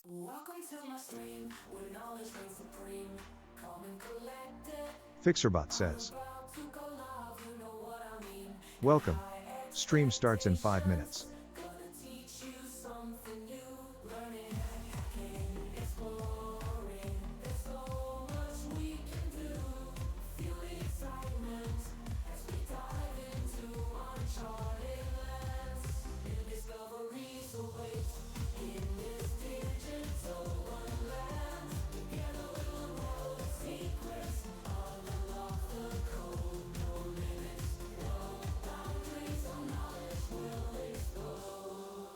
Welcome to my stream, where knowledge reigns supreme. Calm and collected, Fixerbot I'm says. about to go live, you know what I mean. Got Welcome. high Stream starts in 5 expectations, minutes. gonna teach you something new. Learning, hacking, exploring, there's so much we can do. Feel the excitement as we dive into uncharted lands. New discoveries await in this digital wonderland. Together we'll unravel the secrets, unlock the code, no limits, no boundaries, no knowledge will explode.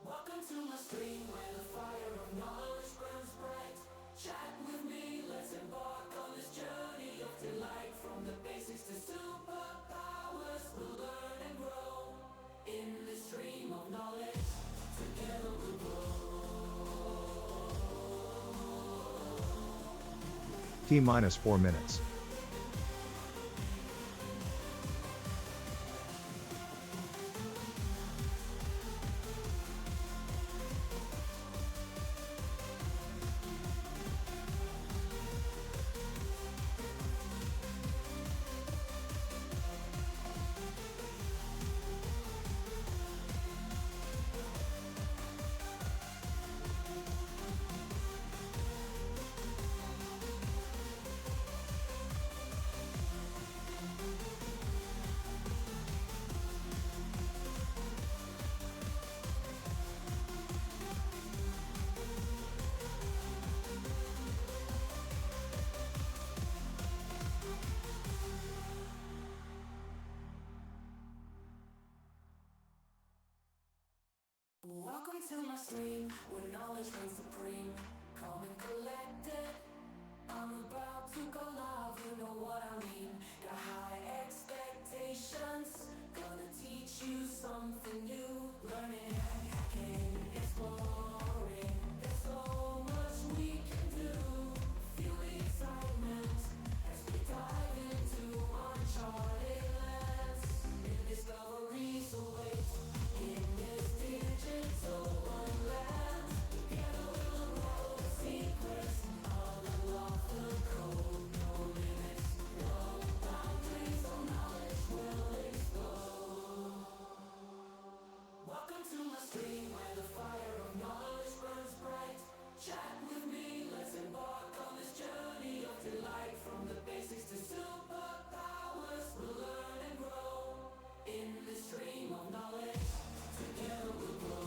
Welcome to my stream where the fire of knowledge burns bright. Chat with me, let's embark on this journey of delight. From the basics to superpowers, we'll learn and grow in this stream of knowledge. Together we'll T minus 4 minutes. Welcome to my stream, where knowledge reigns supreme. Calm and collected, I'm about to go live, you know what I mean. Got high expectations, gonna teach you something new. Learning, hacking, exploring, there's so much we can do. Feel the excitement as we dive into uncharted lands. New discoveries await in this digital wonderland. Together we'll unravel the secrets, unlock the code, no limits, no boundaries, no knowledge will explode. Welcome to my stream where the fire of knowledge burns bright. Chat with me, let's embark on this journey of delight. From the basics to superpowers, we'll learn and grow in this stream of knowledge. Together we'll grow.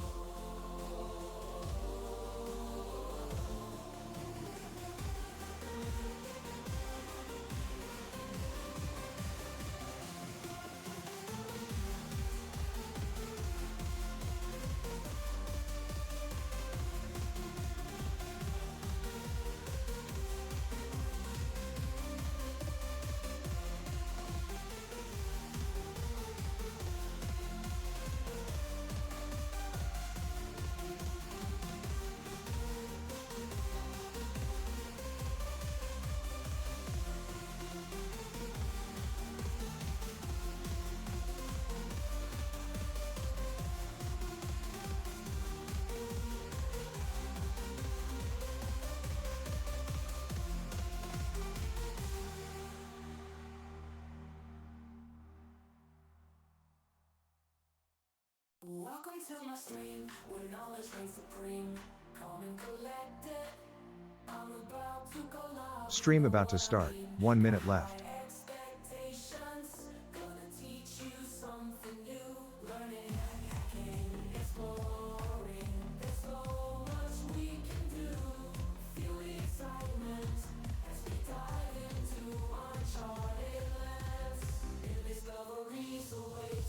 Welcome to my stream, where knowledge reigns supreme. Calm and collected, I'm about to go live. Stream about to start. 1 minute left. High expectations, gonna teach you something new. Learning, hacking, exploring, there's so much we can do. Feel the excitement as we dive into uncharted lands. New discoveries await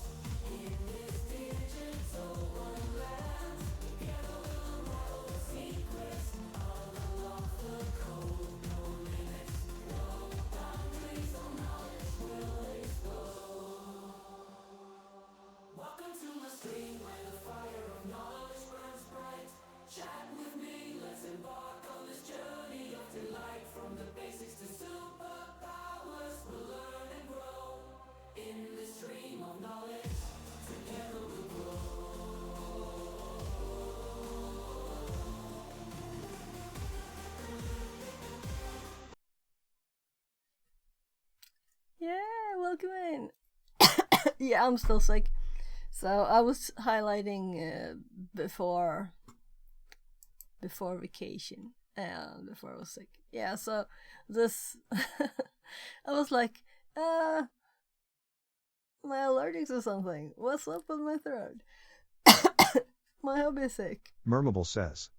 in this digital wonderland. Together we'll unravel the secrets, unlock the code, no limits, no boundaries, no Yeah, I'm still sick. So I was highlighting before vacation and before I was sick. Yeah, so this I was like, my allergics or something. What's up with my throat? My hubby is sick. Mermable says.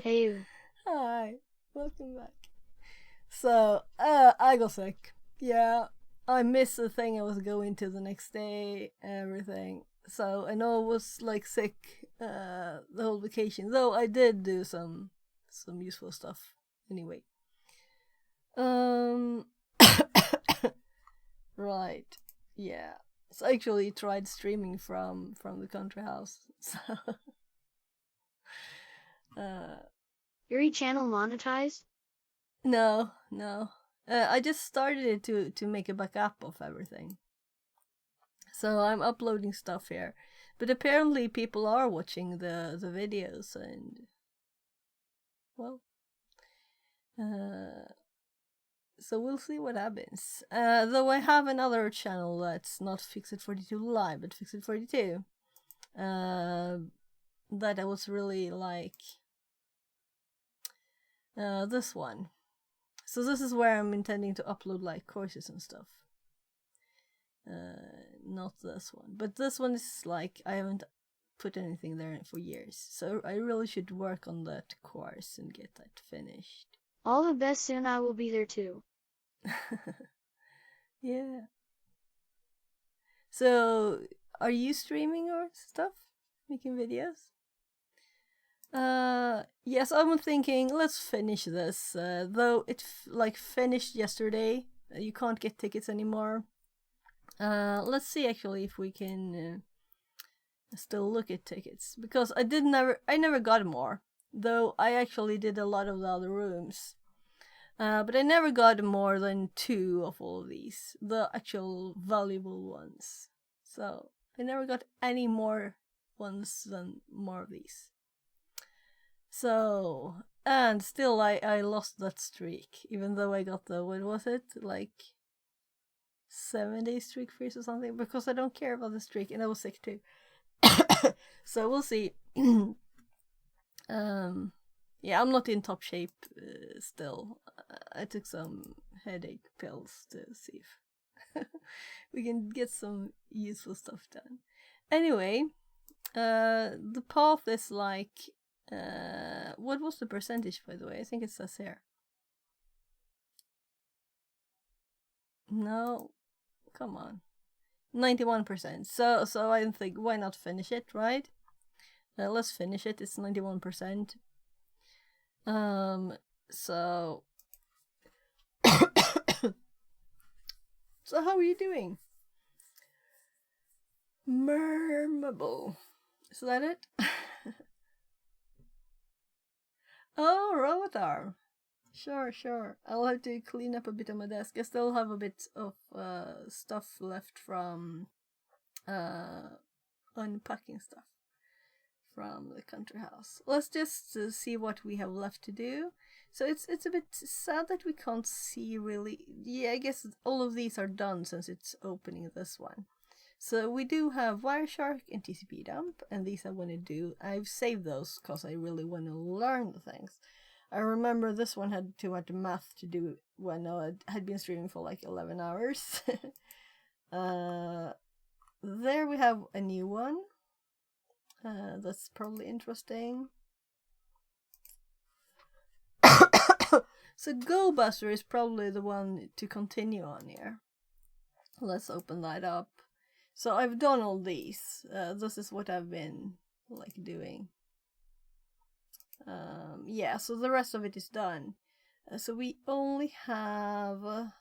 Hey. Hi, welcome back. So, I got sick. Yeah, I missed the thing I was going to the next day, everything. So, I know I was like sick the whole vacation. Though I did do some useful stuff anyway. Right. Yeah. So I actually tried streaming from the country house. So Your channel monetized? no. I just started it to make a backup of everything. So I'm uploading stuff here. But apparently people are watching the videos and well so we'll see what happens. Though I have another channel that's not Fixit42 Live, but Fixit42. That I was really like this one. So this is where I'm intending to upload like courses and stuff. Not this one, but this one is like I haven't put anything there for years, so I really should work on that course and get that finished. All the best. Soon I will be there too. Yeah. So, are you streaming or stuff? Making videos? Yes, I'm thinking let's finish this. Though it finished yesterday. You can't get tickets anymore. Let's see actually if we can still look at tickets, because I never got more. Though I actually did a lot of the other rooms. But I never got more than 2 of all of these, the actual valuable ones. So I never got any more ones than more of these. So, and still I lost that streak, even though I got the, what was it, like 7-day streak freeze or something, because I don't care about the streak, and I was sick too. So we'll see. Yeah, I'm not in top shape still. I took some headache pills to see if we can get some useful stuff done. Anyway, the path is like, what was the percentage, by the way? I think it says here. No, come on, 91%. So I think, why not finish it, right? Let's finish it. It's 91%. So so how are you doing? Mermable. Is that it? Oh, robot arm. Sure. I'll have to clean up a bit on my desk. I still have a bit of stuff left from unpacking stuff from the country house. Let's just see what we have left to do. So it's a bit sad that we can't see really. Yeah, I guess all of these are done since it's opening this one. So we do have Wireshark and TCP dump, and these I want to do. I've saved those because I really want to learn the things. I remember this one had too much math to do when I had been streaming for like 11 hours. There we have a new one. That's probably interesting. So GoBuster is probably the one to continue on here. Let's open that up. So I've done all these. This is what I've been like doing. Yeah, so the rest of it is done. So we only have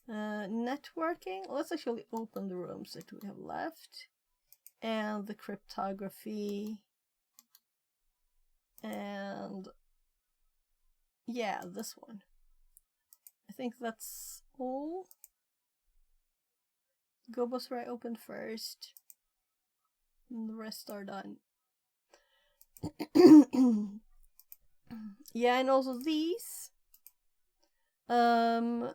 networking. Let's actually open the rooms that we have left. And the cryptography. And yeah, this one. I think that's all. GoBuster I opened first. And the rest are done. Yeah, and also these. All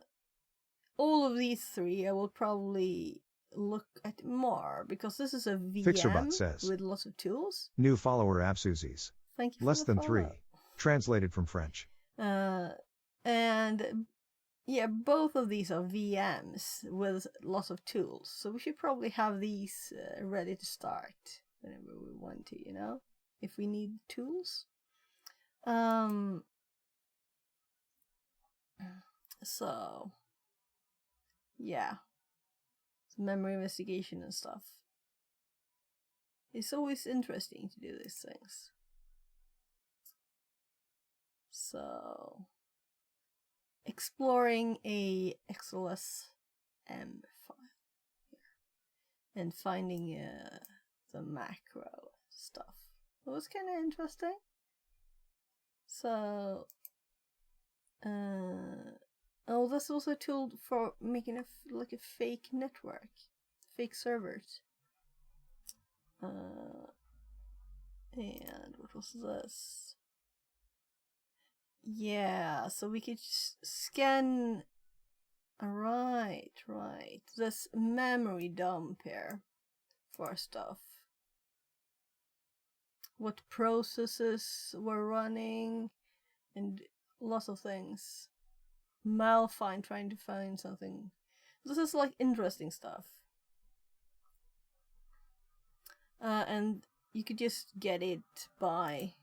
of these 3 I will probably look at more, because this is a Fixerbot VM says. with lots of tools. New follower Absuzis. Thank you Less for than the 3. follow. Translated from French. And yeah, both of these are VMs with lots of tools. So we should probably have these ready to start whenever we want to, you know, if we need tools. So yeah, memory investigation and stuff. It's always interesting to do these things. So exploring a XLSM file here and finding the macro stuff. It was kind of interesting. So oh, that's also a tool for making a like a fake network, fake servers. And what was this? Yeah, so we could scan. Right. This memory dump here for stuff. What processes were running and lots of things. Malfind trying to find something. This is like interesting stuff. And you could just get it by,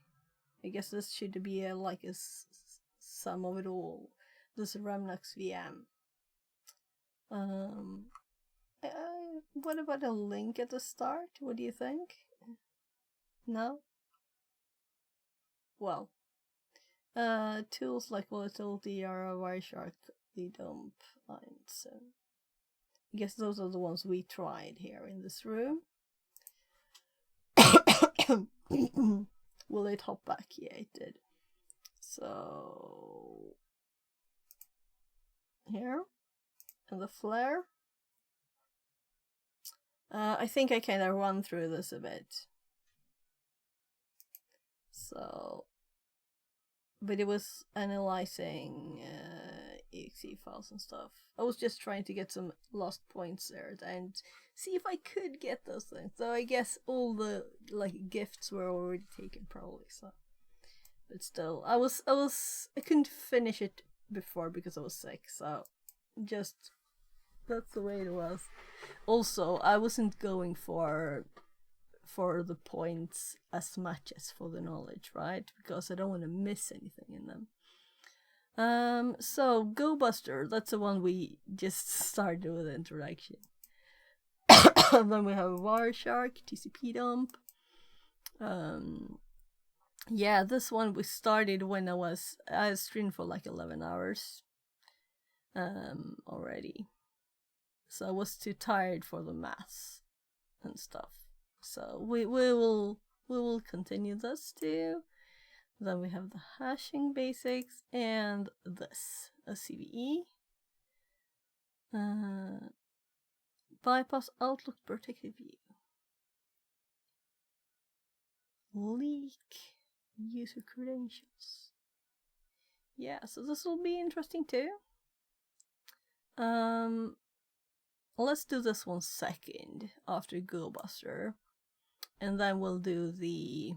I guess this should be a sum of it all. This Remnux VM. What about a link at the start? What do you think? No? Well, tools like volatility are a Wireshark, the dump line, so I guess those are the ones we tried here in this room. Will it hop back? Yeah, it did. So here, and the flare. I think I kind of run through this a bit. So, but it was analyzing exe files and stuff. I was just trying to get some lost points there and see if I could get those things. So I guess all the like gifts were already taken probably. So, but still, I couldn't finish it before because I was sick. So, just that's the way it was. Also, I wasn't going for the points as much as for the knowledge, right? Because I don't want to miss anything in them. So Go Buster, that's the one we just started with the introduction. Then we have Wireshark, TCP dump. Yeah, this one we started when I streamed for like 11 hours already. So I was too tired for the maths and stuff. So we will continue this too. Then we have the hashing basics and this, a CVE. Bypass Outlook protected view. Leak user credentials. Yeah, so this will be interesting too. Let's do this one second after GoBuster. And then we'll do the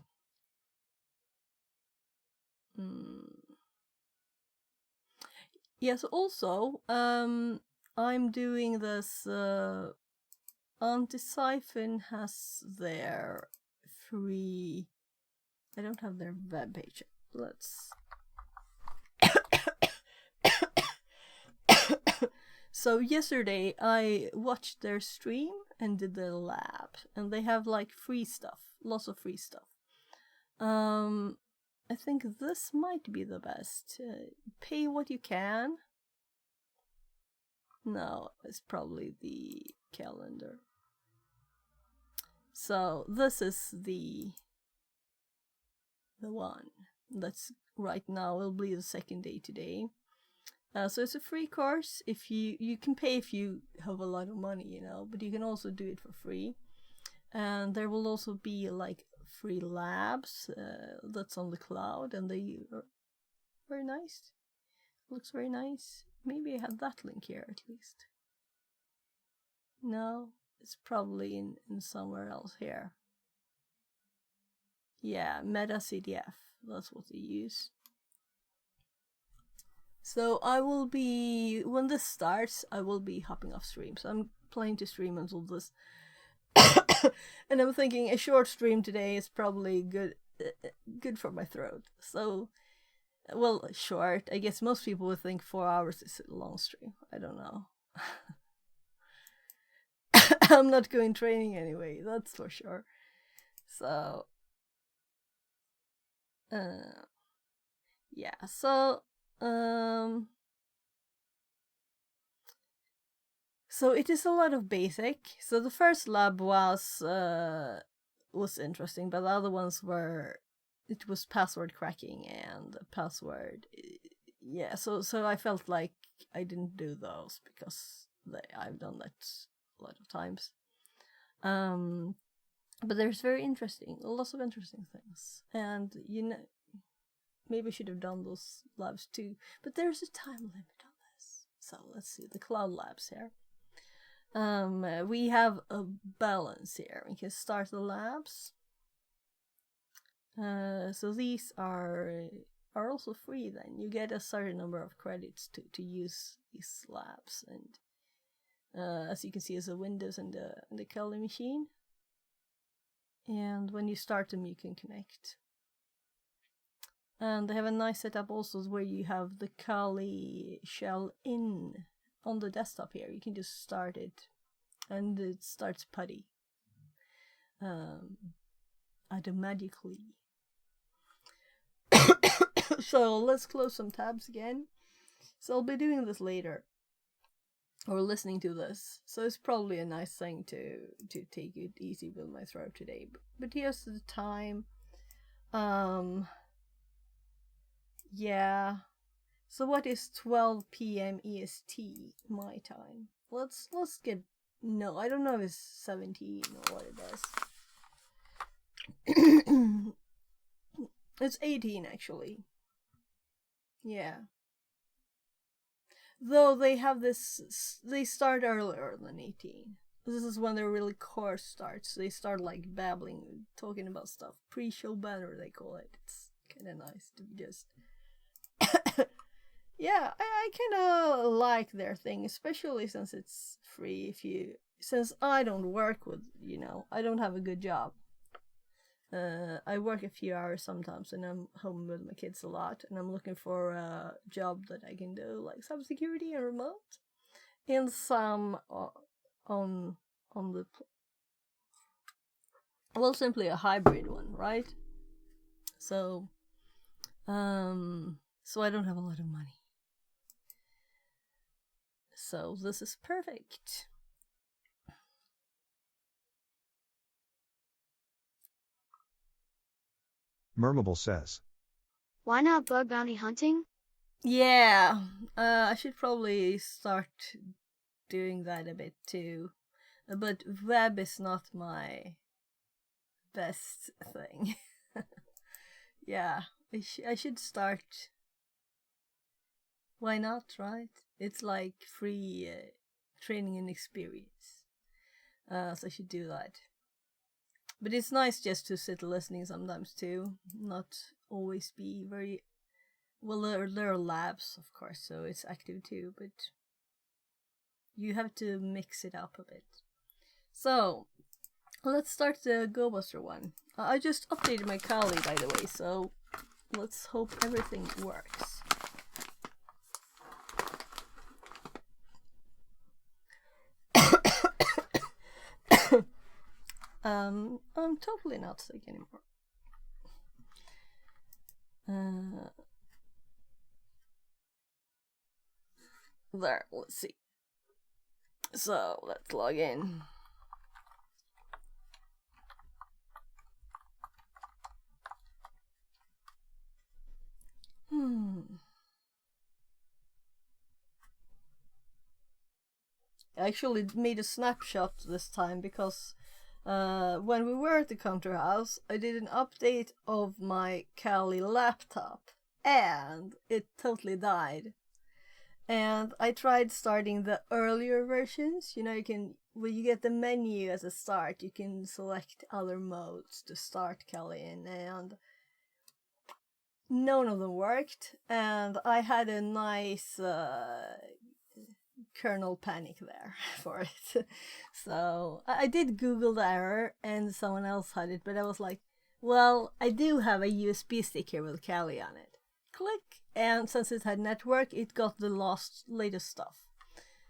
yes, also I'm doing this Anti-Siphon has their free, I don't have their web page. Let's so yesterday I watched their stream and did the lab, and they have like free stuff, lots of free stuff. I think this might be the best. Pay what you can. No, it's probably the calendar. So this is the one that's right now. Will be the second day today. So it's a free course. If you can pay if you have a lot of money, you know, but you can also do it for free. And there will also be like free labs that's on the cloud, and they are very nice. Looks very nice. Maybe I have that link here at least. No, it's probably in somewhere else here. Yeah, Meta CDF. That's what they use. So I will be, when this starts, I will be hopping off stream. So I'm planning to stream until this. And I'm thinking a short stream today is probably good for my throat. So, well, short. I guess most people would think 4 hours is a long stream. I don't know. I'm not going training anyway, that's for sure. So, yeah. So, so it is a lot of basic. So the first lab was interesting, but the other ones were, it was password cracking and password. Yeah, so I felt like I didn't do those because I've done that a lot of times. But there's lots of interesting things, and maybe I should have done those labs too. But there's a time limit on this, so let's see the cloud labs here. We have a balance here. We can start the labs. So these are also free. Then you get a certain number of credits to use these labs, and as you can see, there's a Windows and the Kali machine. And when you start them, you can connect. And they have a nice setup also where you have the Kali shell on the desktop here. You can just start it, and it starts putty automatically. So let's close some tabs again. So I'll be doing this later, or listening to this. So it's probably a nice thing to take it easy with my throat today. But here's the time. Yeah. So what is 12 p.m. EST my time? Let's get, no, I don't know if it's 17 or what it is. It's 18 actually. Yeah. Though they have this, they start earlier than 18. This is when their really course starts. They start like babbling, talking about stuff. Pre-show banner, they call it. It's kind of nice to just... Yeah, I kind of like their thing, especially since it's free. Since I don't work with, I don't have a good job. I work a few hours sometimes, and I'm home with my kids a lot, and I'm looking for a job that I can do, like cybersecurity and remote, and some on the, well, simply a hybrid one, right? So, so I don't have a lot of money. So this is perfect. Mermable says, Why not bug bounty hunting? Yeah, I should probably start doing that a bit too. But web is not my best thing. Yeah, I should start. Why not, right? It's like free training and experience. So I should do that. But it's nice just to sit listening sometimes too. Not always be very... Well, there are labs, of course, so it's active too, but you have to mix it up a bit. So, let's start the GoBuster one. I just updated my Kali, by the way, so let's hope everything works. I'm totally not sick anymore. There, let's see. So, let's log in. I actually made a snapshot this time because when we were at the counter house, I did an update of my Kali laptop and it totally died. And I tried starting the earlier versions. You when you get the menu as a start, you can select other modes to start Kali in, and none of them worked, and I had a nice kernel panic there for it. So I did Google the error, and someone else had it, but I was like, well, I do have a USB stick here with Kali on it. Click, and since it had network, it got the latest stuff.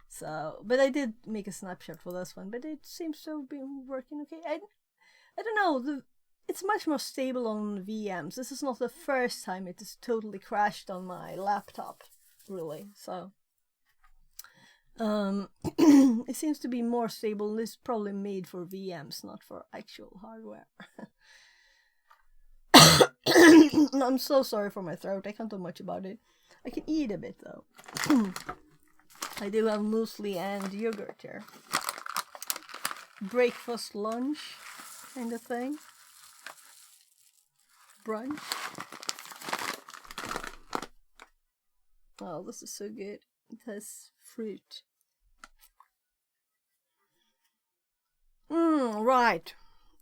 So, but I did make a snapshot for this one, but it seems to have been working okay. I don't know, it's much more stable on VMs. This is not the first time it has totally crashed on my laptop, really. So, it seems to be more stable. It's probably made for VMs, not for actual hardware. I'm so sorry for my throat. I can't do much about it. I can eat a bit though. I do have muesli and yogurt here. Breakfast, lunch, kind of thing. Brunch. Oh, this is so good. It has fruit. Right.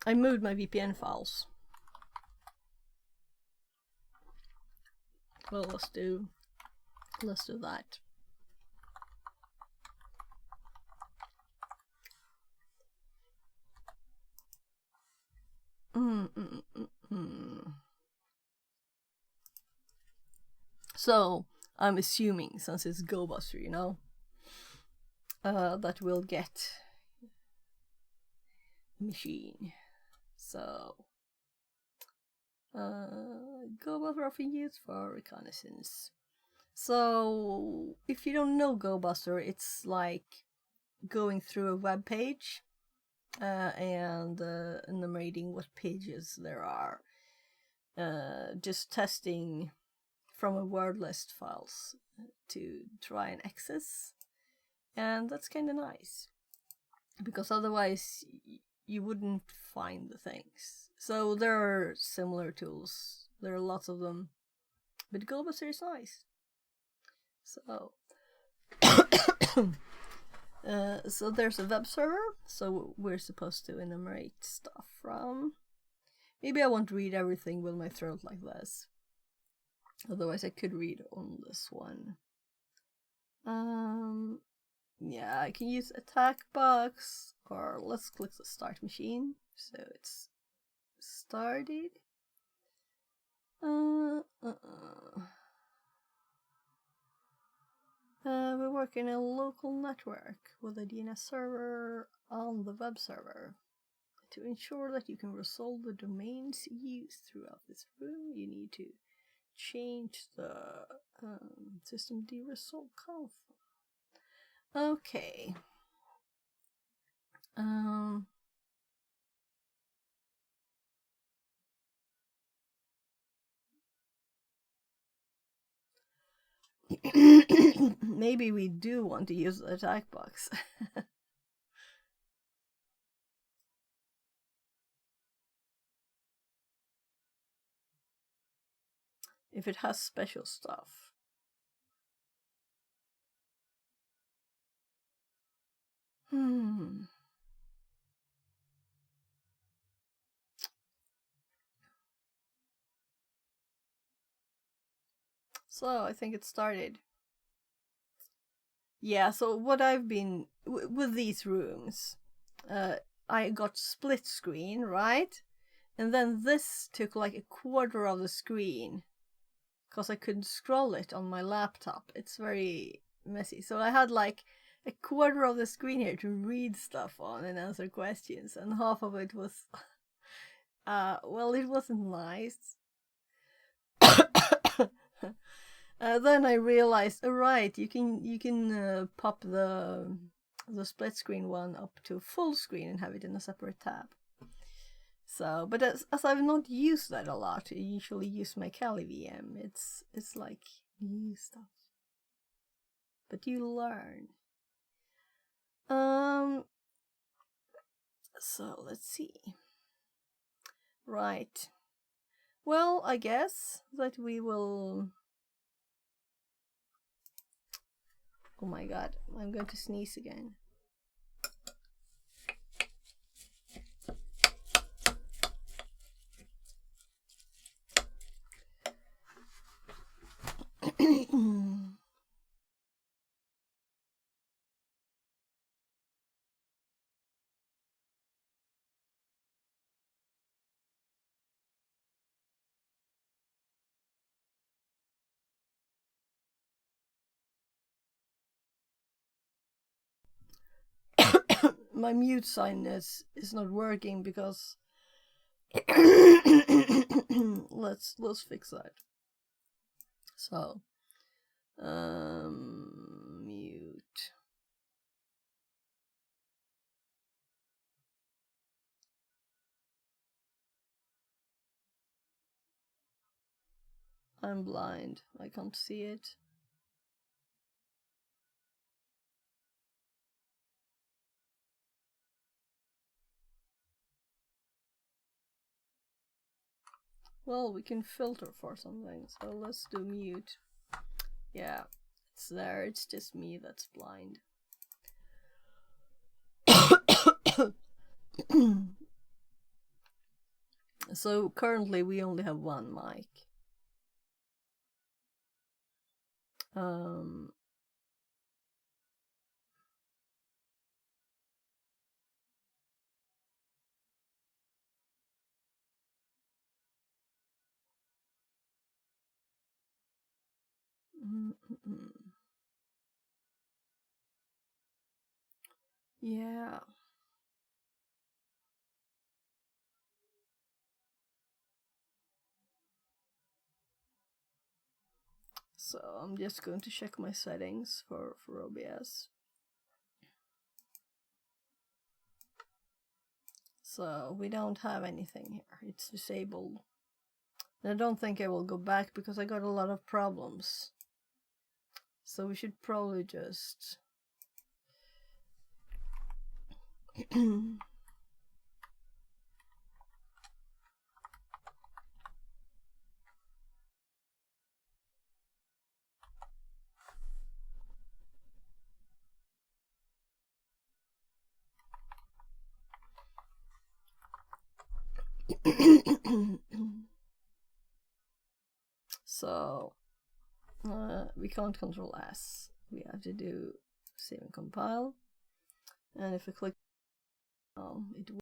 I moved my VPN files. Well, let's do that. So I'm assuming, since it's GoBuster, you know, that we'll get machine. So GoBuster often used for reconnaissance. So if you don't know GoBuster, it's like going through a web page and enumerating what pages there are. Just testing from a word list files to try and access, and that's kind of nice because otherwise you wouldn't find the things. So there are similar tools, there are lots of them, but GoBuster is nice. So so there's a web server, so we're supposed to enumerate stuff from. Maybe I won't read everything with my throat like this. Otherwise I could read on this one. Yeah, I can use attack box, or let's click the start machine. So it's started. We work in a local network with a DNS server on the web server. To ensure that you can resolve the domains used throughout this room, you need to change the system resolve conf. Okay. Maybe we do want to use the attack box. If it has special stuff. So I think it started. Yeah, so what I've been with these rooms, I got split screen, right? And then this took like a quarter of the screen because I couldn't scroll it on my laptop. It's very messy. So I had like a quarter of the screen here to read stuff on and answer questions, and half of it was well, it wasn't nice. Then I realized, right, you can pop the split screen one up to full screen and have it in a separate tab. So, but as I've not used that a lot, I usually use my Kali VM. It's like new stuff, but you learn. So let's see. Right. Well, I guess that we will. Oh my god, I'm going to sneeze again. my mute sign is not working because let's fix that. So mute. I'm blind. I can't see it. Well, we can filter for something, so let's do mute. Yeah, it's there. It's just me that's blind. So currently we only have one mic. Yeah. So I'm just going to check my settings for OBS. So we don't have anything here. It's disabled. And I don't think I will go back because I got a lot of problems. So we should probably just so we can't control S. We have to do save and compile. And if I click it will.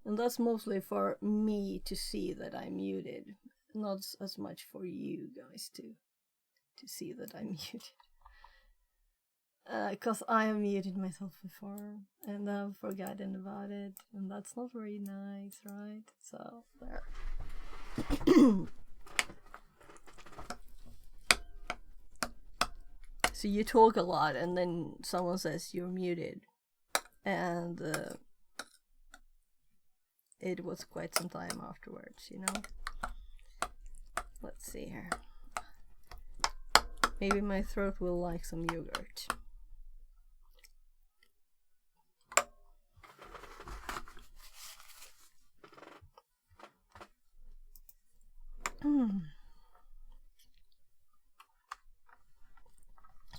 And that's mostly for me to see that I'm muted, not as much for you guys to see that I'm muted. Because I have muted myself before and I've forgotten about it, and that's not very nice, right? So there. So you talk a lot and then someone says you're muted, and it was quite some time afterwards, you know. Let's see here. Maybe my throat will like some yogurt.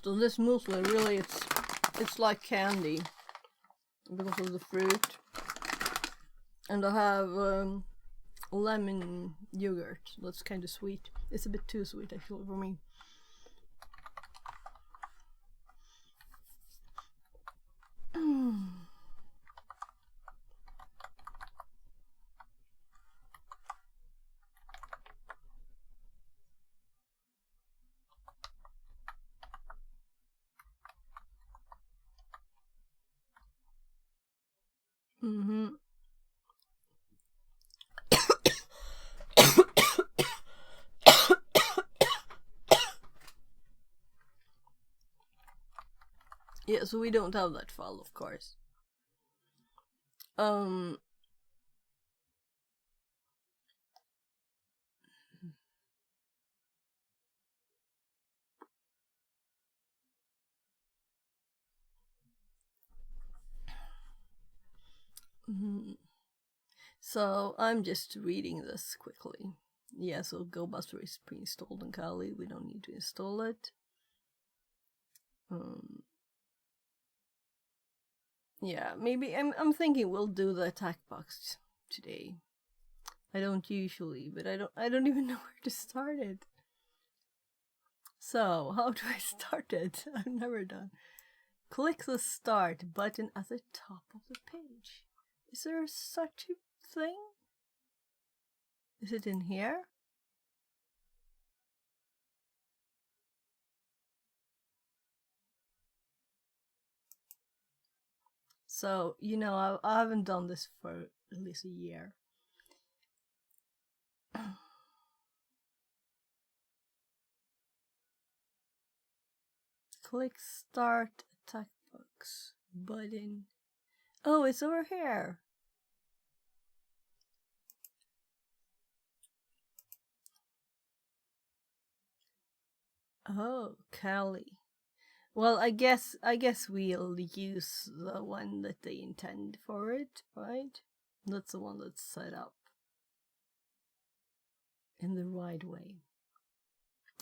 So this muesli really, it's like candy because of the fruit. And I have lemon yogurt. That's kind of sweet. It's a bit too sweet actually for me. Yeah, so we don't have that file, of course. So I'm just reading this quickly. Yeah, so GoBuster is pre-installed on Kali. We don't need to install it. Yeah, maybe I'm thinking we'll do the attack box today. I don't usually, but I don't even know where to start it. So how do I start it? I've never done. Click the start button at the top of the page. Is there such a thing? Is it in here? So, you know, I haven't done this for at least a year. Click start attack box button. Oh, it's over here. Oh, Cali. Well, I guess we'll use the one that they intend for it, right? That's the one that's set up in the right way.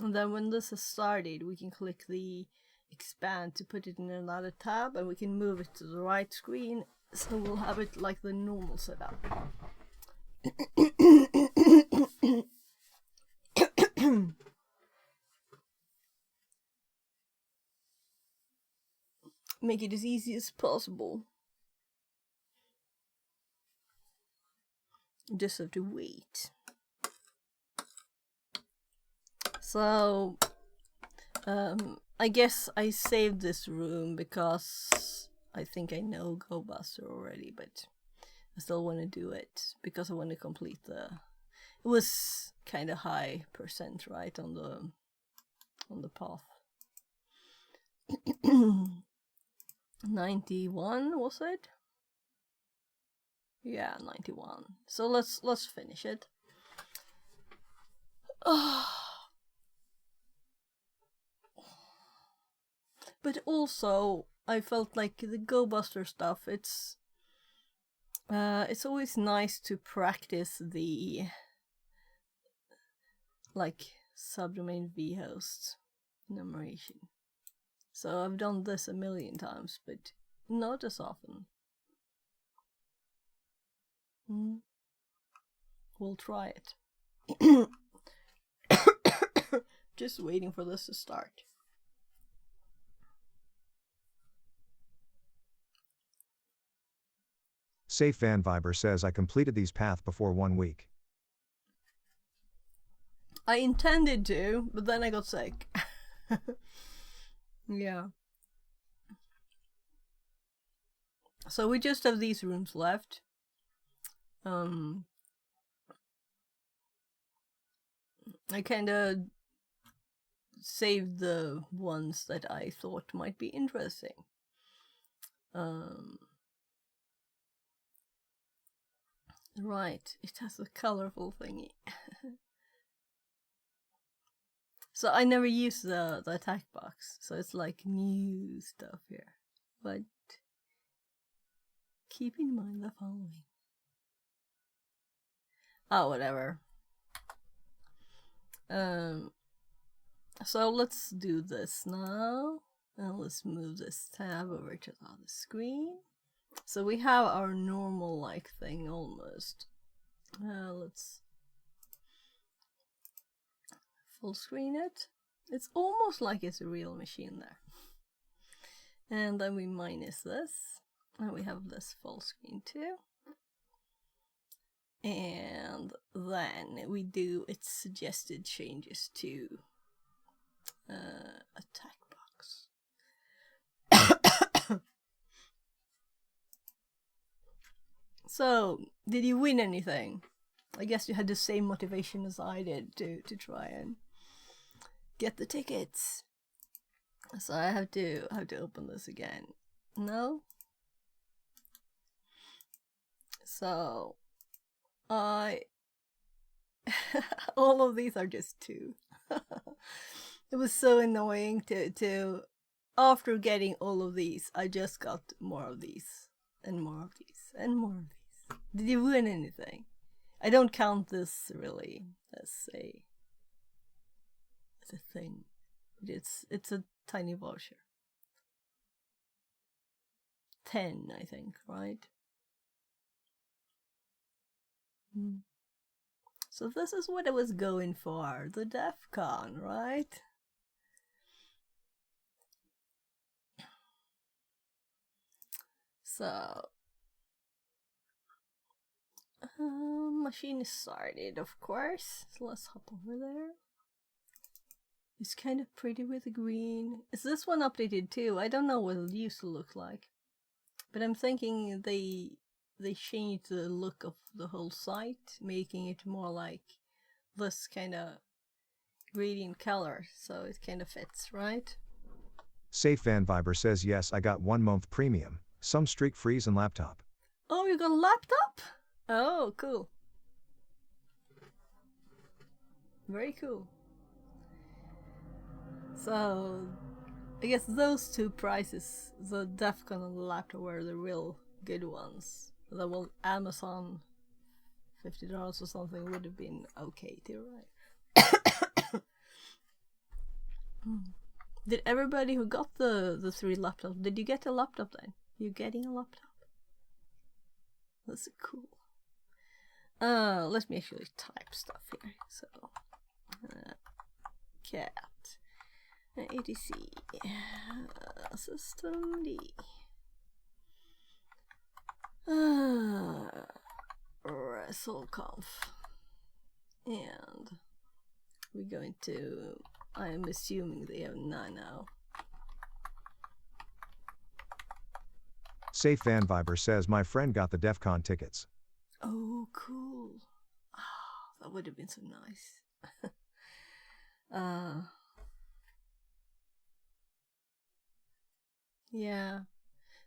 And then when this has started, we can click the expand to put it in another tab, and we can move it to the right screen, so we'll have it like the normal setup. Make it as easy as possible. Just have to wait. So, I guess I saved this room because I think I know GoBuster already, but I still want to do it because I want to complete the. It was kind of high percent, right, on the path. 91 was it? Yeah, 91. So let's finish it. But also, I felt like the GoBuster stuff. It's always nice to practice the like subdomain vhost enumeration. So I've done this a million times, but not as often. We'll try it. Just waiting for this to start. Safe Van Viber says I completed these paths before 1 week. I intended to, but then I got sick. Yeah. So we just have these rooms left. I kinda saved the ones that I thought might be interesting. Right, it has a colorful thingy. So I never use the attack box, so it's like new stuff here. But keep in mind the following. Oh, whatever. So let's do this now. And let's move this tab over to the other screen. So we have our normal like thing almost. Let's full screen it. It's almost like it's a real machine there. And then we minus this. And we have this full screen too. And then we do its suggested changes to attack box. So, did you win anything? I guess you had the same motivation as I did to try and get the tickets. So I have to open this again. No? So I all of these are just 2. It was so annoying to after getting all of these, I just got more of these and more of these and more of these. Did you win anything? I don't count this really as a thing. It's a tiny voucher. 10, I think, right? So this is what I was going for, the DEF CON, right? So, machine is started, of course. So let's hop over there. It's kind of pretty with the green. Is this one updated too? I don't know what it used to look like. But I'm thinking they changed the look of the whole site, making it more like this kind of gradient color, so it kind of fits, right? Safe Van Viber says yes, I got 1 month premium, some streak freeze and laptop. Oh, you got a laptop? Oh, cool. Very cool. So, I guess those two prices, the Defcon and the laptop, were the real good ones. The one Amazon $50 or something would have been okay too, right? Did everybody who got the 3 laptops, did you get a laptop then? You getting a laptop? That's cool. Let me actually type stuff here. So, cat, etc, system D, WrestleConf, and we're going to, I'm assuming they have 9 now. Safe Van Viber says my friend got the DEF CON tickets. Oh, cool. Oh, that would have been so nice. Yeah.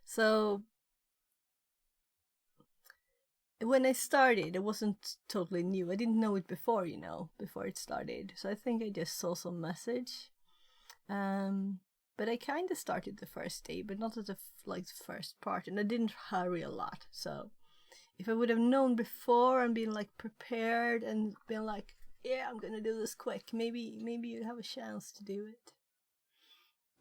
So, when I started, it wasn't totally new. I didn't know it before, before it started. So I think I just saw some message. But I kind of started the first day, but not at the first part, and I didn't hurry a lot. So if I would have known before and been prepared and been yeah, I'm gonna do this quick, maybe you'd have a chance to do it.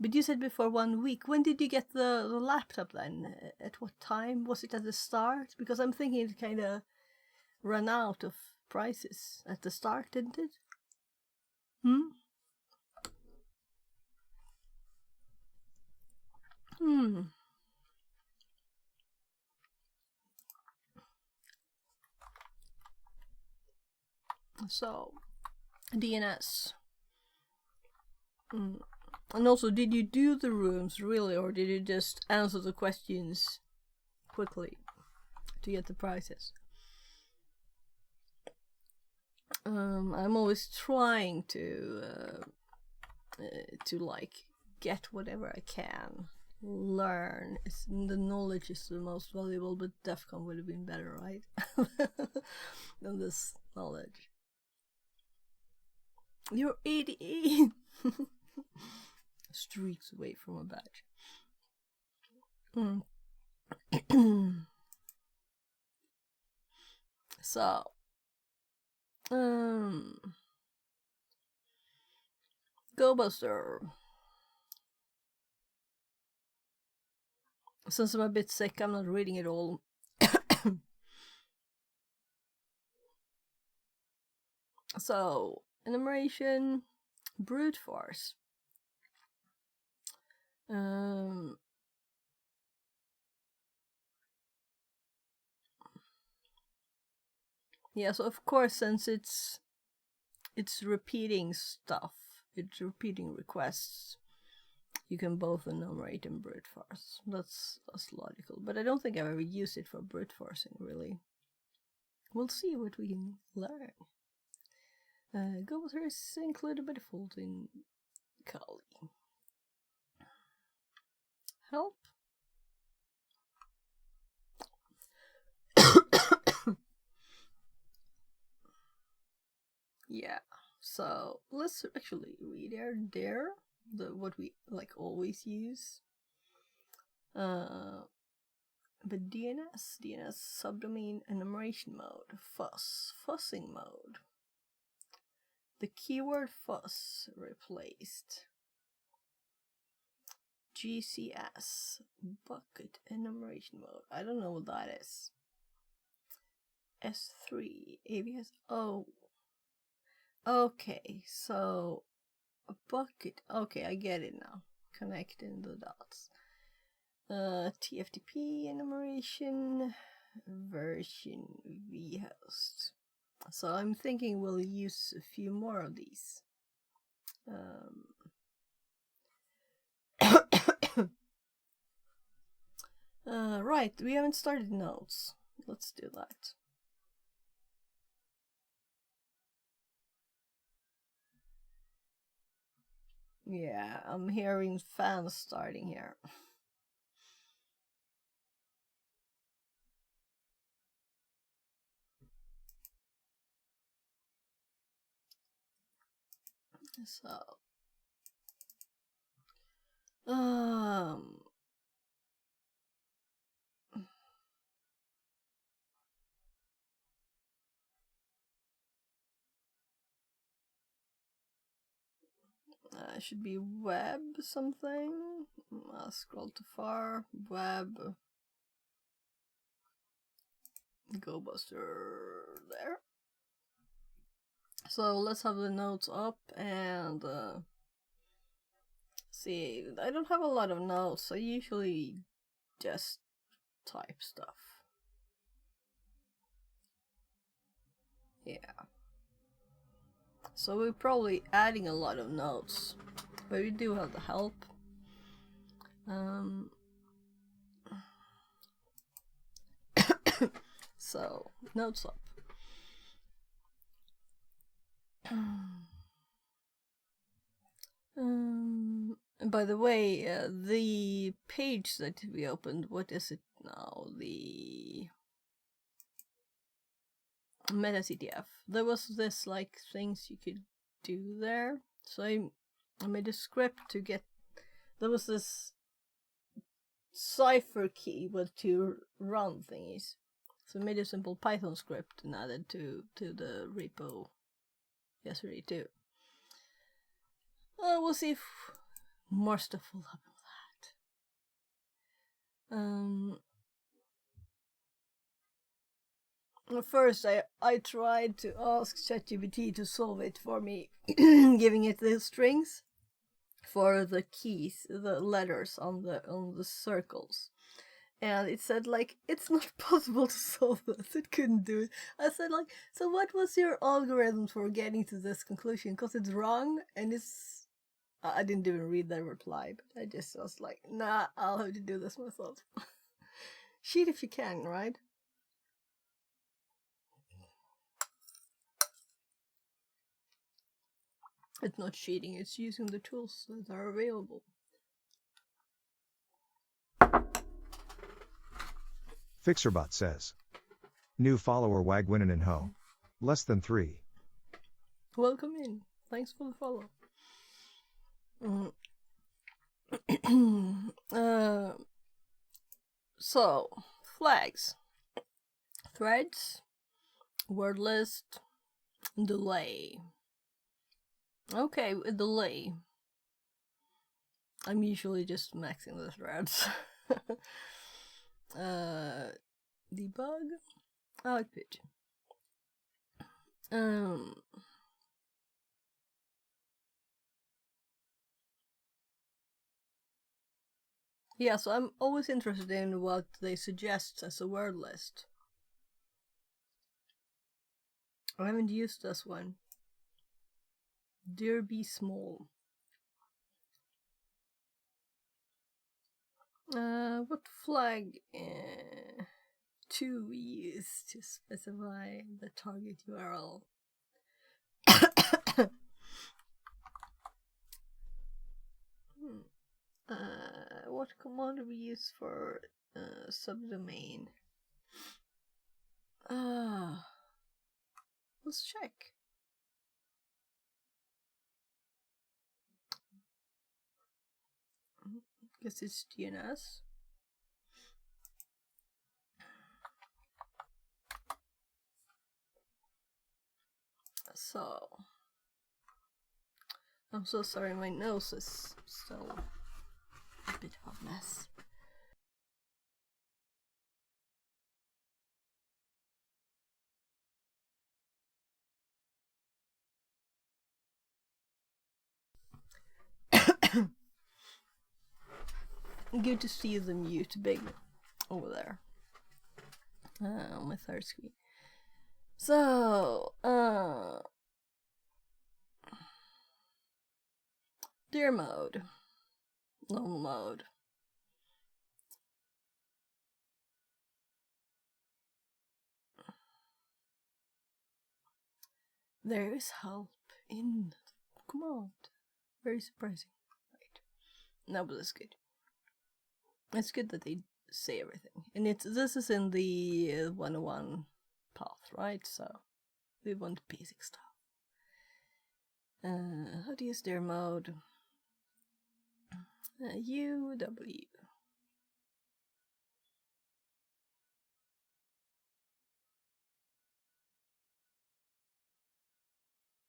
But you said before 1 week. When did you get the laptop then? At what time? Was it at the start? Because I'm thinking it kind of ran out of prices at the start, didn't it? So, DNS. And also, did you do the rooms really, or did you just answer the questions quickly to get the prizes? I'm always trying to get whatever I can. Learn. The knowledge is the most valuable, but DEFCON would have been better, right? Than this knowledge. You're 88! Streaks away from a badge. So, Go Buster. Since I'm a bit sick, I'm not reading it all. So, enumeration, brute force. Yeah, so of course, since it's repeating stuff, it's repeating requests, you can both enumerate and brute force. That's logical, but I don't think I've ever used it for brute forcing, really. We'll see what we can learn. Go with her is included by default in Kali. Help. Yeah, so let's actually read there what we always use. But DNS subdomain enumeration mode, fussing mode. The keyword fuss replaced. GCS bucket enumeration mode. I don't know what that is. S3 ABS. Oh, okay. So a bucket. Okay, I get it now. Connecting the dots. TFTP enumeration version vhost. So I'm thinking we'll use a few more of these. Right, we haven't started notes. Let's do that. Yeah, I'm hearing fans starting here. So, should be web something. I'll scroll too far. Web. Go Buster there. So let's have the notes up and see. I don't have a lot of notes. I usually just type stuff. Yeah. So we're probably adding a lot of notes, but we do have the help. So notes up. By the way, the page that we opened, what is it now? The MetaCTF. There was this like things you could do there. So I made a script to get. There was this cipher key with two run thingies. So I made a simple Python script and added to the repo yesterday too. We'll see if more stuff will happen with that. First, I tried to ask ChatGPT to solve it for me, giving it the strings for the keys, the letters on the circles. And it said, like, it's not possible to solve this. It couldn't do it. I said, like, so what was your algorithm for getting to this conclusion? Because it's wrong, and it's... I didn't even read the reply, but I just was like, nah, I'll have to do this myself. Cheat if you can, right? It's not cheating, it's using the tools that are available. Fixerbot says. New follower Wagwinin and Ho. Less than 3. Welcome in. Thanks for the follow. So, flags. Threads. Word list. Delay. Okay, with delay. I'm usually just maxing the threads. Debug. Output. Yeah, so I'm always interested in what they suggest as a word list. I haven't used this one. Dear be small. What flag to we use to specify the target URL? What command do we use for subdomain? Let's check. Guess it's DNS. So, I'm so sorry, my nose is still a bit of a mess. Good to see the mute big over there on my third screen. So, dear mode, normal mode. There is help in the command. Very surprising. Right. No, but that's good. It's good that they say everything. And this is in the 101 path, right? So we want basic stuff. How to use their mode. UW.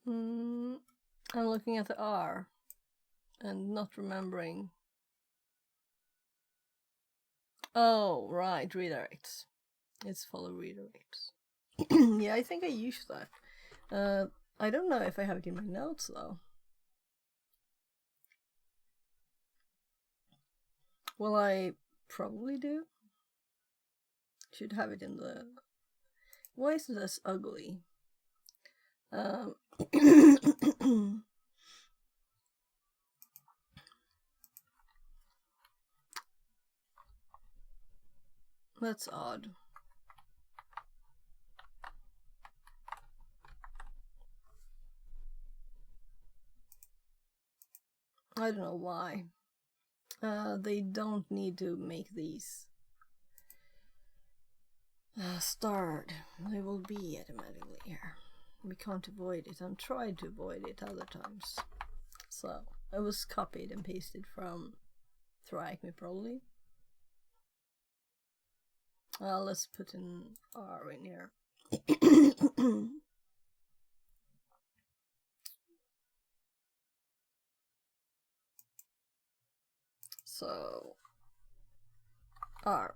I'm looking at the R and not remembering. Oh, right, redirects. It's full of redirects. Yeah, I think I used that. I don't know if I have it in my notes though. Well, I probably do. Should have it in the... Why is this ugly? That's odd. I don't know why. They don't need to make these starred. They will be automatically here. We can't avoid it. I'm trying to avoid it other times. So, it was copied and pasted from TryHackMe's probably. Let's put an R in here. So, R.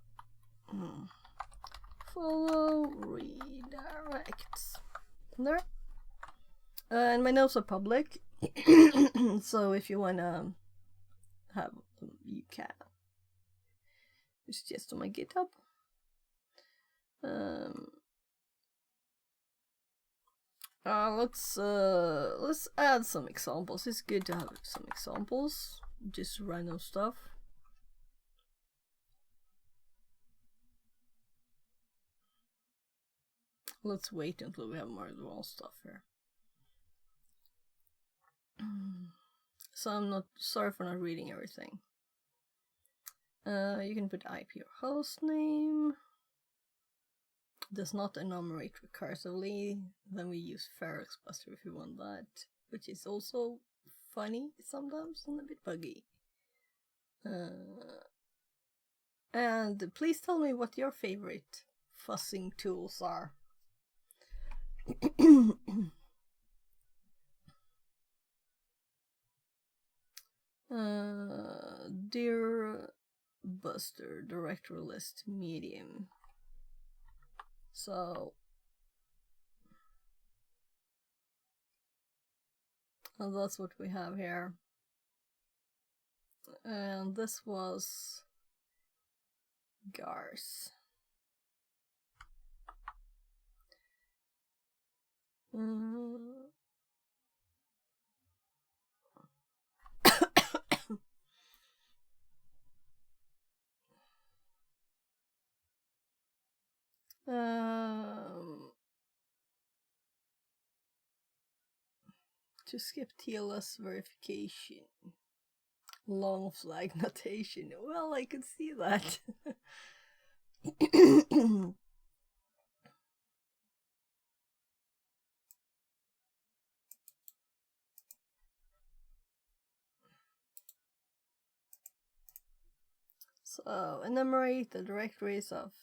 Follow redirects. There. And my notes are public. So if you wanna have them, you can. It's just on my GitHub. Let's add some examples. It's good to have some examples. Just random stuff. Let's wait until we have more advanced stuff here. So I'm not sorry for not reading everything. You can put IP or host name. Does not enumerate recursively. Then we use Ferox Buster if you want that, which is also funny sometimes and a bit buggy. And please tell me what your favorite fuzzing tools are. Dear Buster, directory list medium. So that's what we have here. And this was Gars. To skip TLS verification. Long flag notation. Well, I could see that. So, enumerate the directories of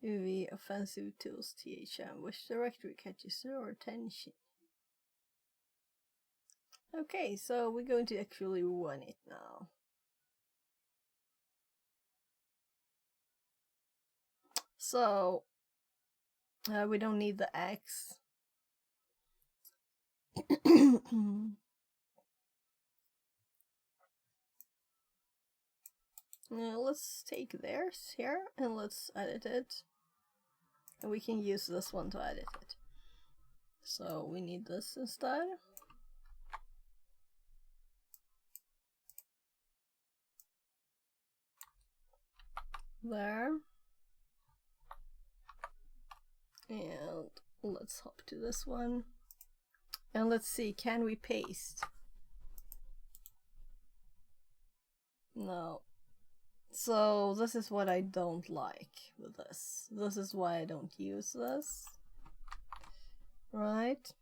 UV offensive tools THM. Which directory catches your attention? Okay, so we're going to actually run it now. So, we don't need the X. Now let's take theirs here and let's edit it. And we can use this one to edit it. So we need this instead. There. And let's hop to this one. And let's see, can we paste? No. So this is what I don't like with this. This is why I don't use this. Right?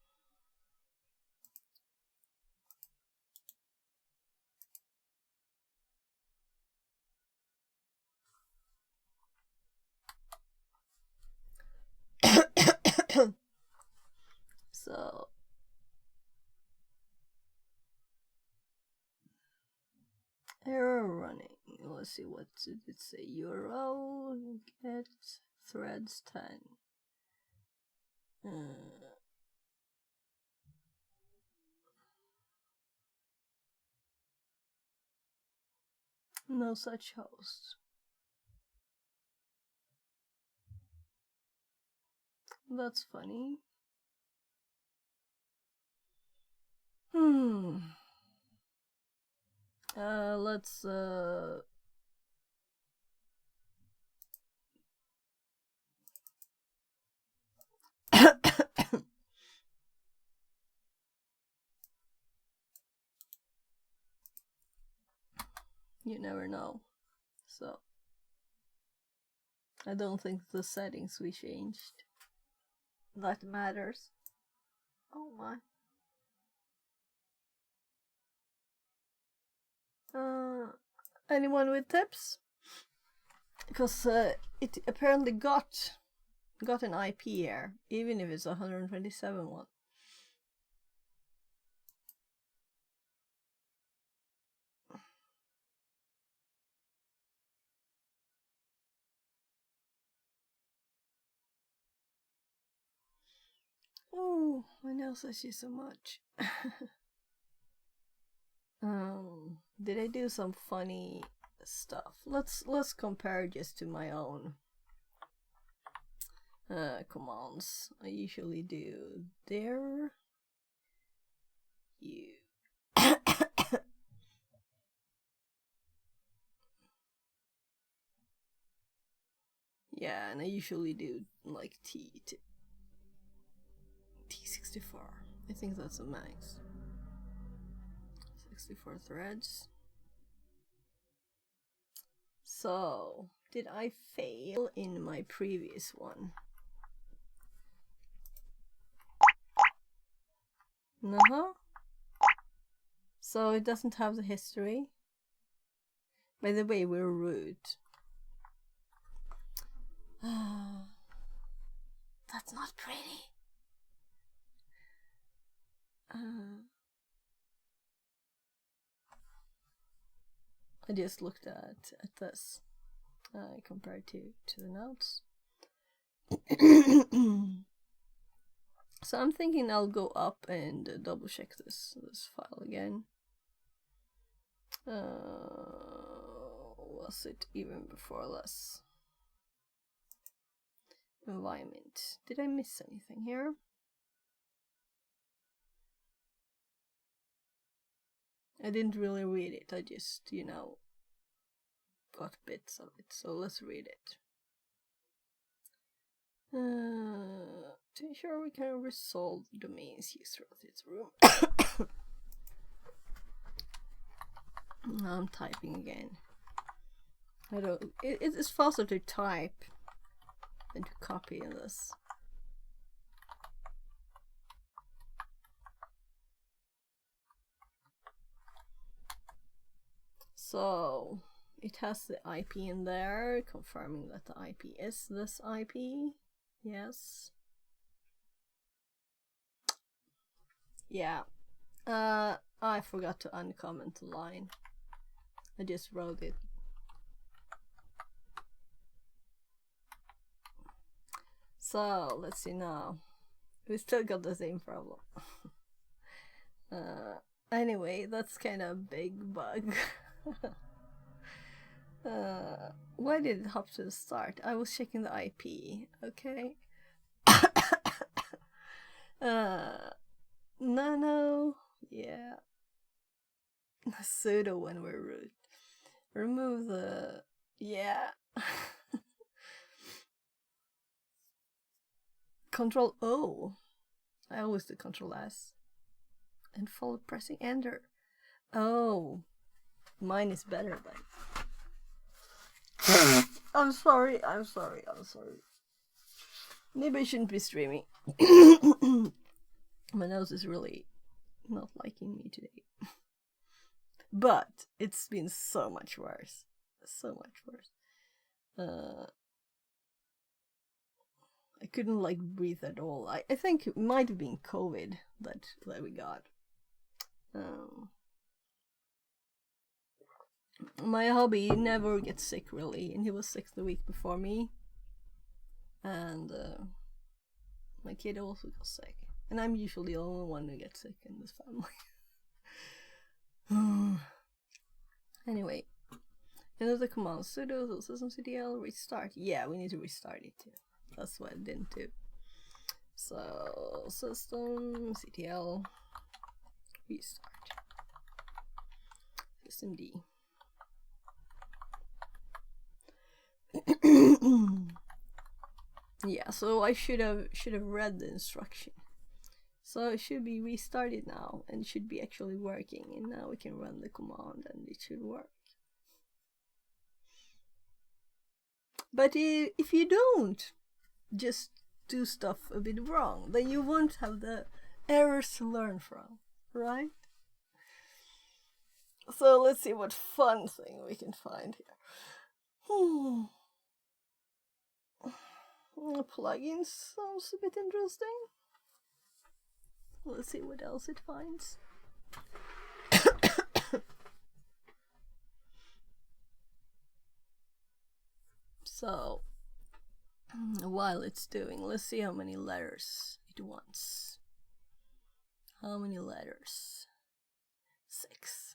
So error running. Let's see, what did it say? URL get threads 10. No such host. That's funny. Let's you never know. So I don't think the settings we changed that matters. Oh my. Anyone with tips? Because it apparently got an IP here, even if it's a 127 one. Oh, my nose itches so much. Did I do some funny stuff? Let's compare just to my own commands. I usually do there, you. Yeah, and I usually do like T64. I think that's a max. 64 threads. So, did I fail in my previous one? Uh-huh. So it doesn't have the history. By the way, we're root. That's not pretty. I just looked at this compared to the notes. So I'm thinking I'll go up and double check this file again. Was it even before less? Environment. Did I miss anything here? I didn't really read it. I just, got bits of it. So let's read it. To ensure we can resolve domains used throughout its room. I'm typing again. I don't. It's faster to type than to copy in this. So it has the IP in there, confirming that the IP is this IP. Yes. Yeah. I forgot to uncomment the line. I just wrote it. So let's see now. We still got the same problem. Anyway, that's kind of a big bug. Why did it hop to the start? I was checking the IP. Okay. Nano. Yeah. Sudo when we're root. Remove the. Yeah. Control O. I always do Control S. and follow pressing enter. Oh, mine is better then. I'm sorry. Maybe I shouldn't be streaming. My nose is really not liking me today. But it's been so much worse. I couldn't like breathe at all. I think it might have been COVID that we got. My hubby never gets sick really, and he was sick the week before me. And my kid also got sick. And I'm usually the only one who gets sick in this family. Anyway, another command sudo systemctl restart. Yeah, we need to restart it too. That's what I didn't do. So systemctl restart systemd. Yeah, so I should have read the instruction. So it should be restarted now and it should be actually working, and now we can run the command and it should work. But if you don't just do stuff a bit wrong, then you won't have the errors to learn from, right? So let's see what fun thing we can find here. Plugins sounds a bit interesting. Let's see what else it finds. So, while it's doing, let's see how many letters it wants. How many letters? 6.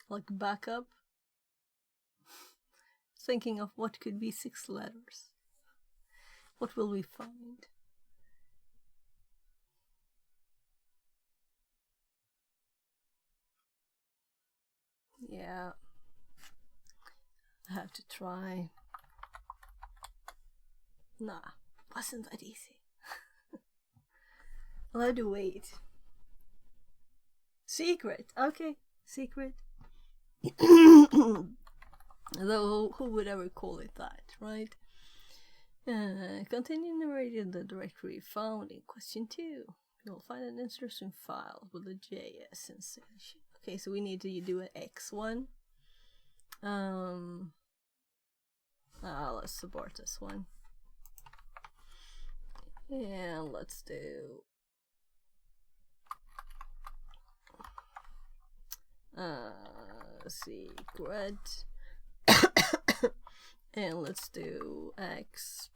Like backup. Thinking of what could be 6 letters. What will we find? Yeah, I have to try. Nah, wasn't that easy. I'll have to wait. Secret, okay, secret. Though who would ever call it that, right? Continue narrating the directory found in question 2. You'll find an instruction file with a JS installation. Okay, so we need to do an X1. Let's support this one. And let's do secret. And let's do X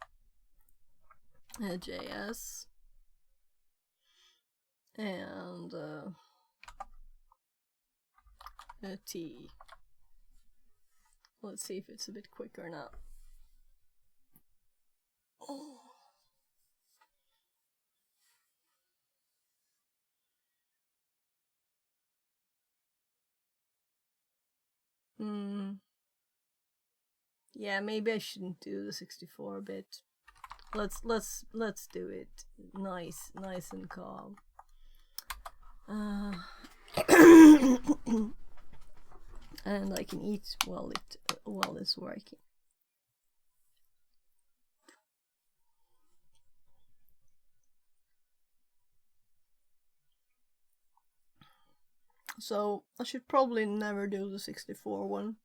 JS and T. Let's see if it's a bit quicker now. Oh. Yeah, maybe I shouldn't do the 64-bit. Let's do it nice and calm. And I can eat while it's working. So I should probably never do the 64 one.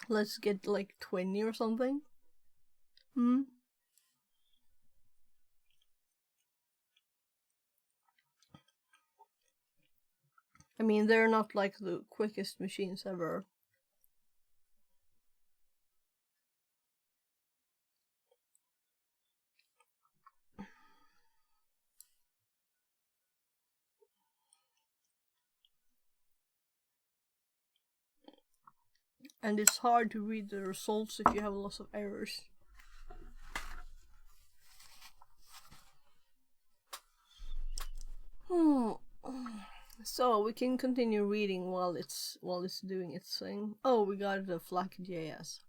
Let's get like 20 or something. I mean, they're not like the quickest machines ever. And it's hard to read the results if you have lots of errors. So we can continue reading while it's doing its thing. Oh, we got the flag.js.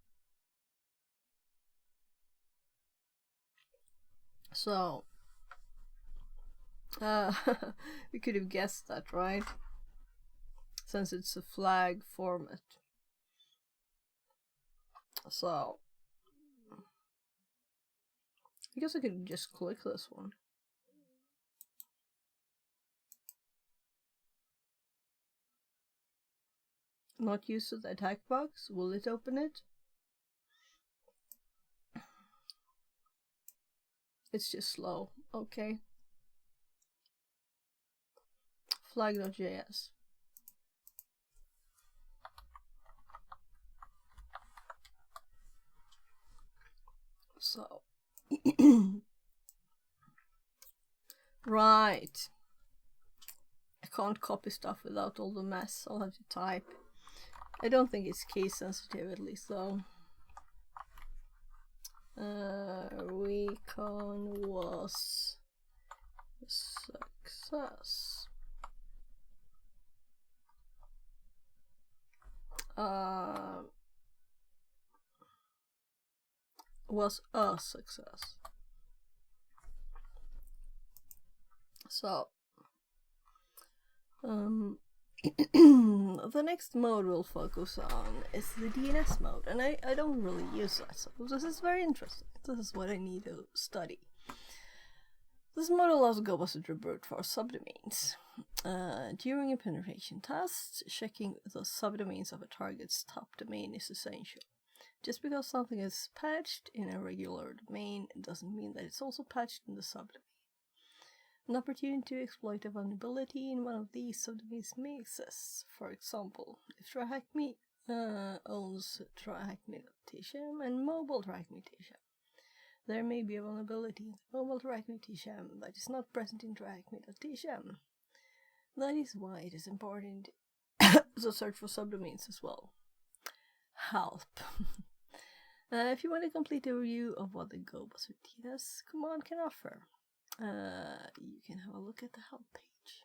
So we could have guessed that, right? Since it's a flag format. So I guess I could just click this one. Not used to the attack box. Will it open it? It's just slow. Okay. Flag.js. So right. I can't copy stuff without all the mess. I'll have to type. I don't think it's case sensitive, at least though. Recon was a success. Was a success. So the next mode we'll focus on is the DNS mode, and I don't really use that, so this is very interesting. This is what I need to study. This mode allows GoBuster to brute force subdomains. During a penetration test, checking the subdomains of a target's top domain is essential. Just because something is patched in a regular domain doesn't mean that it's also patched in the subdomain. An opportunity to exploit a vulnerability in one of these subdomains may exist. For example, if TryHackMe owns TryHackMe.tsham and mobile TryHackMe.tsham, there may be a vulnerability in the mobile TryHackMe.tsham that is not present in TryHackMe.tsham. That is why it is important to search for subdomains as well. Help. If you want to complete a review of what the GoBuster DNS command can offer, you can have a look at the help page.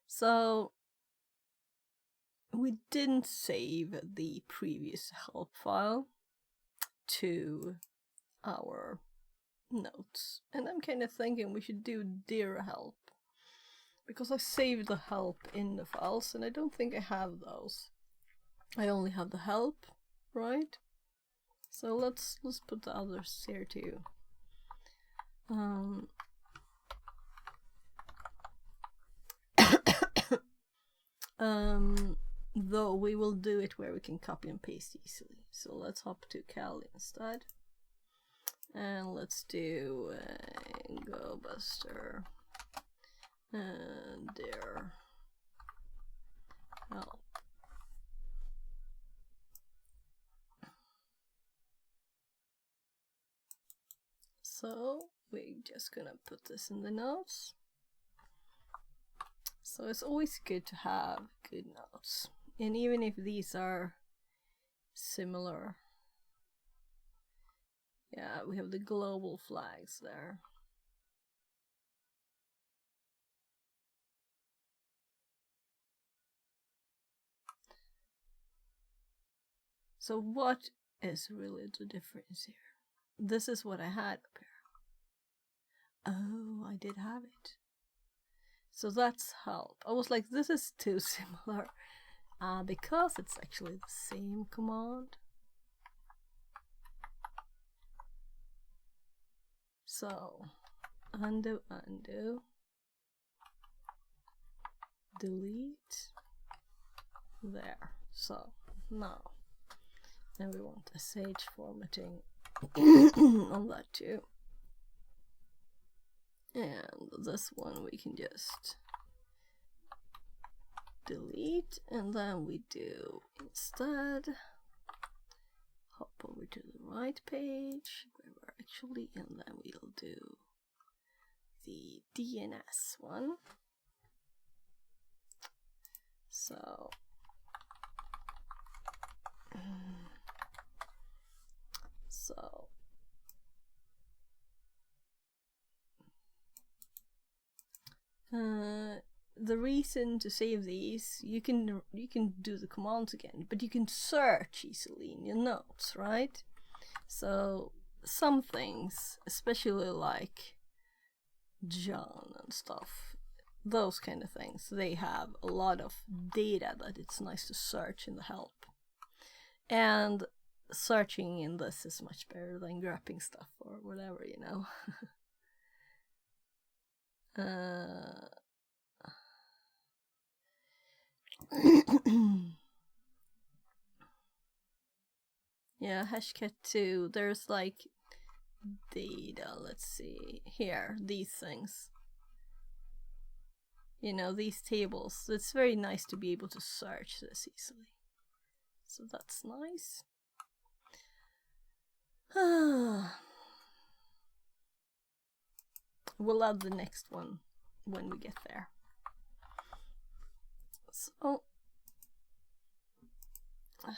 So we didn't save the previous help file to our notes, and I'm kind of thinking we should do dear help, because I saved the help in the files and I don't think I have those. I only have the help, right? So let's put the others here too. Though we will do it where we can copy and paste easily. So let's hop to Kali instead, and let's do GoBuster and dear help. So we're just gonna put this in the notes. So it's always good to have good notes, and even if these are similar, yeah, we have the global flags there. So what is really the difference here? This is what I had up here. Oh, I did have it. So that's help. I was like, this is too similar. Because it's actually the same command. So, undo, delete, there. So, now, and we want SH formatting on that too. And this one we can just delete, and then we do instead hop over to the right page where we're actually, and then we'll do the DNS one. So the reason to save these, you can do the commands again, but you can search easily in your notes, right? So some things, especially like John and stuff, those kind of things, they have a lot of data that it's nice to search in the help. And searching in this is much better than grabbing stuff or whatever, you know. Yeah, hashcat 2, there's like data, let's see, here, these things. You know, these tables, it's very nice to be able to search this easily. So that's nice. We'll add the next one when we get there. So,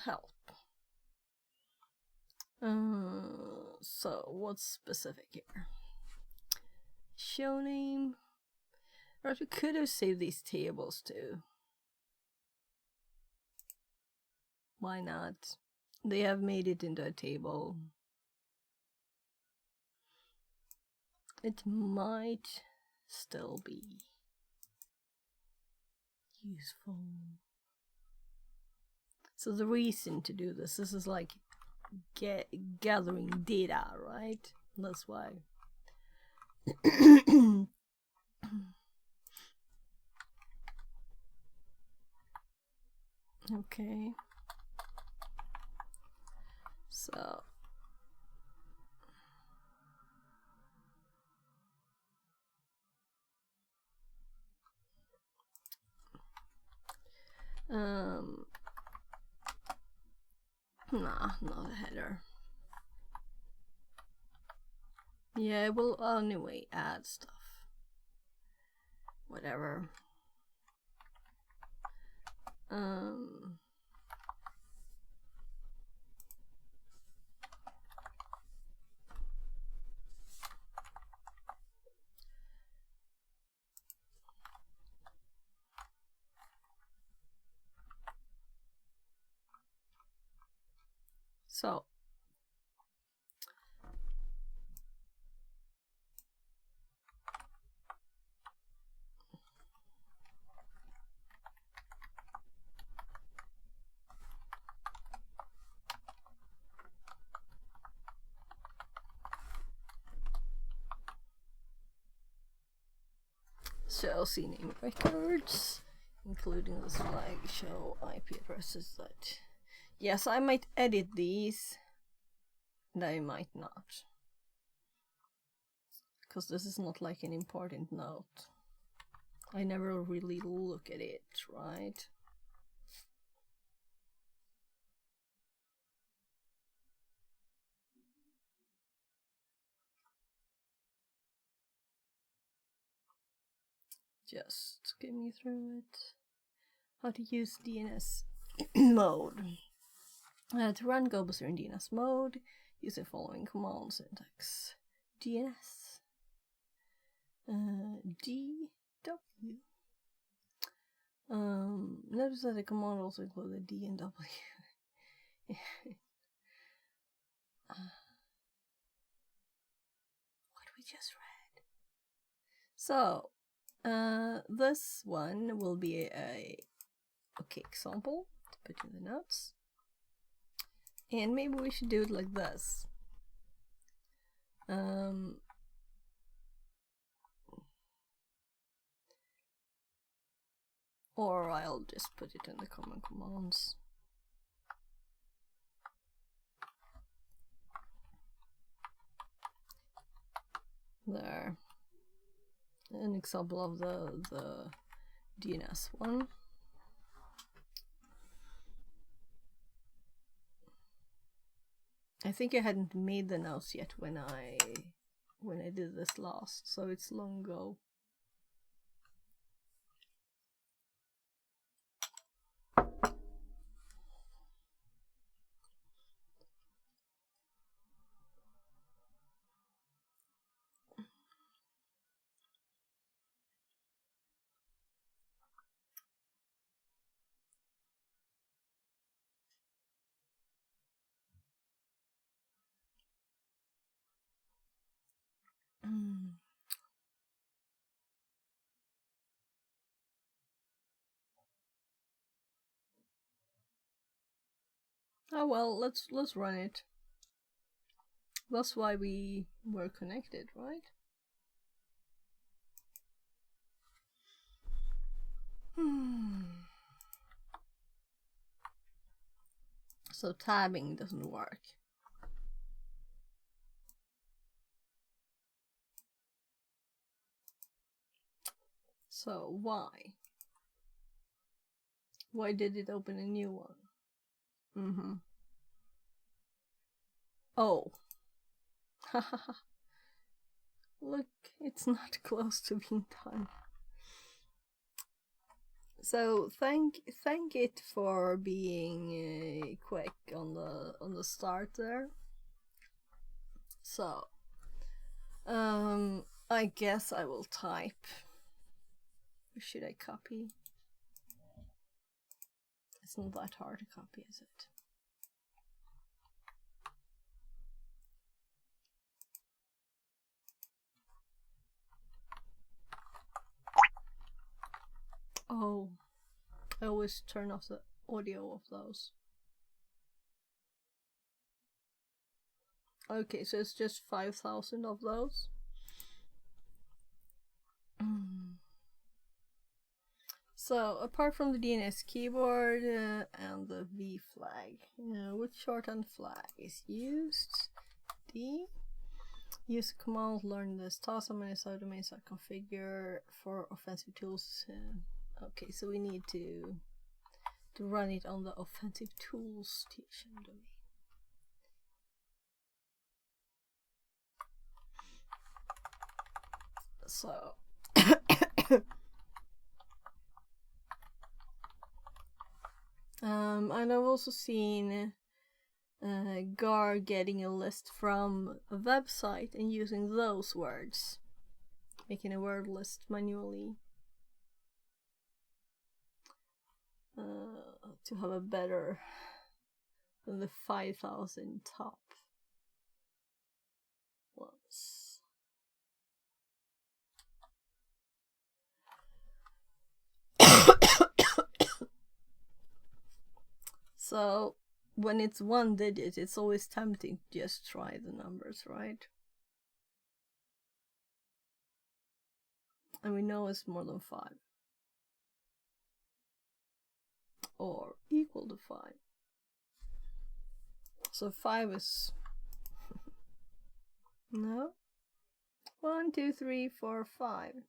help. So what's specific here? Show name. Right, we could have saved these tables too. Why not? They have made it into a table. It might still be useful. So the reason to do this is like gathering data, right? That's why. Okay. So nah, not a header. Yeah, we'll anyway add stuff. Whatever. So shall CNAME records, including this flag show IP addresses that. Yes, I might edit these, and I might not. Because this is not like an important note. I never really look at it, right? Just get me through it. How to use DNS mode. To run GoBuster in DNS mode, use the following command syntax. DNS DW. Notice that the command also included D and W. What we just read. So, this one will be a okay example to put in the notes. And maybe we should do it like this. Or I'll just put it in the common commands. There. An example of the DNS one. I think I hadn't made the notes yet when I did this last, so it's long ago. Oh well, let's run it. That's why we were connected, right? So tabbing doesn't work. So why? Why did it open a new one? Oh. Look, it's not close to being done. So thank it for being quick on the start there. So I guess I will type. Or should I copy? It's not that hard to copy, is it? Oh, I always turn off the audio of those. Okay, so it's just 5,000 of those. So, apart from the DNS keyboard and the V flag, which shorthand flag is used? D. Use the command learn this task on many subdomains I configure for offensive tools. Okay, so we need to run it on the offensive tools THM domain. So and I've also seen Gar getting a list from a website and using those words, making a word list manually to have a better than the 5,000 top ones. So when it's one digit, it's always tempting to just try the numbers, right? And we know it's more than 5. Or equal to 5. So 5 is... no? 1, 2, 3, 4, 5.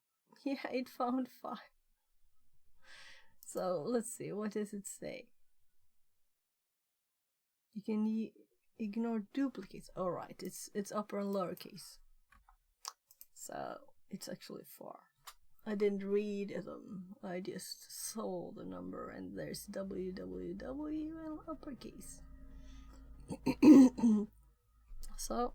Yeah, it found 5. So let's see, what does it say? You can ignore duplicates. Alright, it's upper and lowercase. So it's actually 4. I didn't read them, I just saw the number and there's www and uppercase. So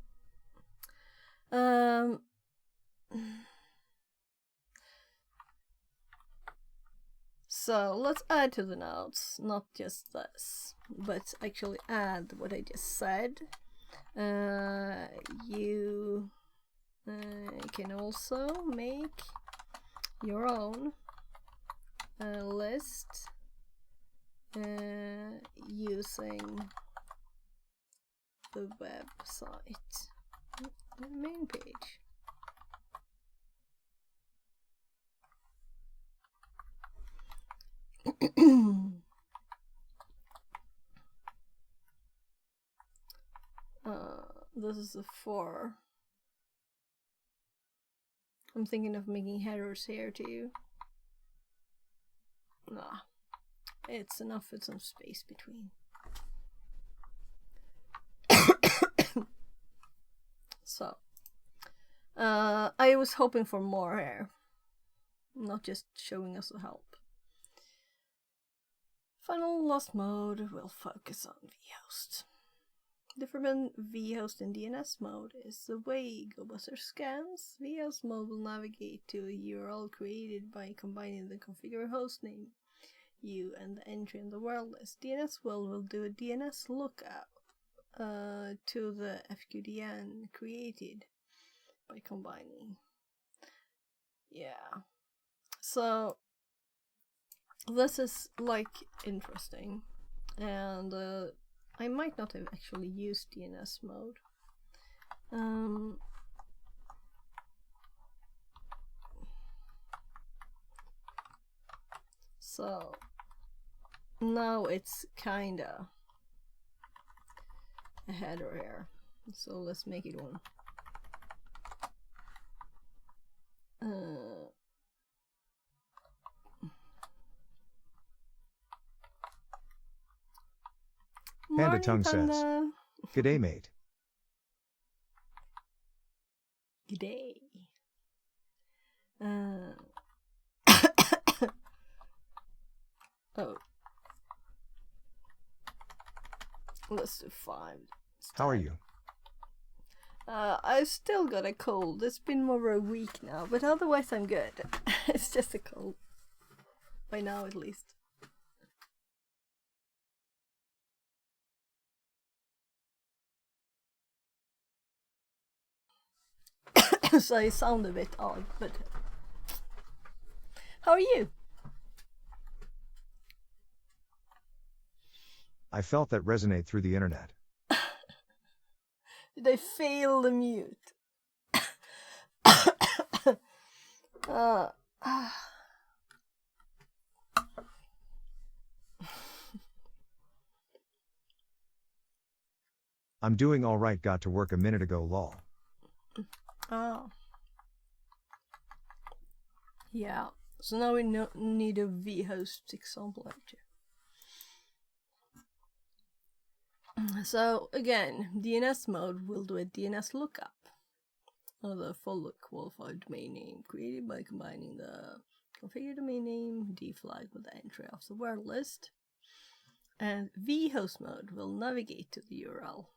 so let's add to the notes, not just this, but actually add what I just said. You can also make your own list using the website, the main page. This is a 4. I'm thinking of making headers here too. Nah, it's enough with some space between. So, I was hoping for more here, not just showing us the help. Final lost mode will focus on vhost. Different vhost in DNS mode is the way GoBuster scans. Vhost mode will navigate to a URL created by combining the configure hostname, U, and the entry in the world list. DNS will do a DNS lookup to the FQDN created by combining. Yeah. So this is like interesting, and I might not have actually used DNS mode. So now it's kinda a header here. So let's make it one. Panda Tongue says, "G'day, mate." G'day. Oh. Let's do 5. How are you? I've still got a cold. It's been more a week now, but otherwise I'm good. It's just a cold. By now, at least. So I sound a bit odd, but... How are you? I felt that resonate through the internet. Did I fail the mute? I'm doing alright, got to work a minute ago, lol. Oh. Yeah, so now we need a vhost example actually. So again, DNS mode will do a DNS lookup of the full qualified domain name created by combining the configured domain name dflag with the entry of the word list. And vhost mode will navigate to the URL.